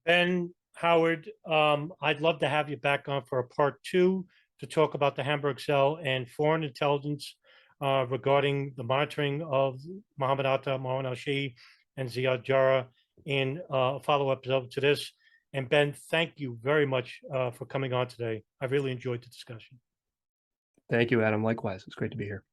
Ben Howard, I'd love to have you back on for a part 2 to talk about the Hamburg cell and foreign intelligence regarding the monitoring of Mohammed Atta, Marwan al-Shehhi, and Ziad Jarrah in a follow-up episode to this. And Ben, thank you very much for coming on today. I really enjoyed the discussion. Thank you, Adam. Likewise. It's great to be here.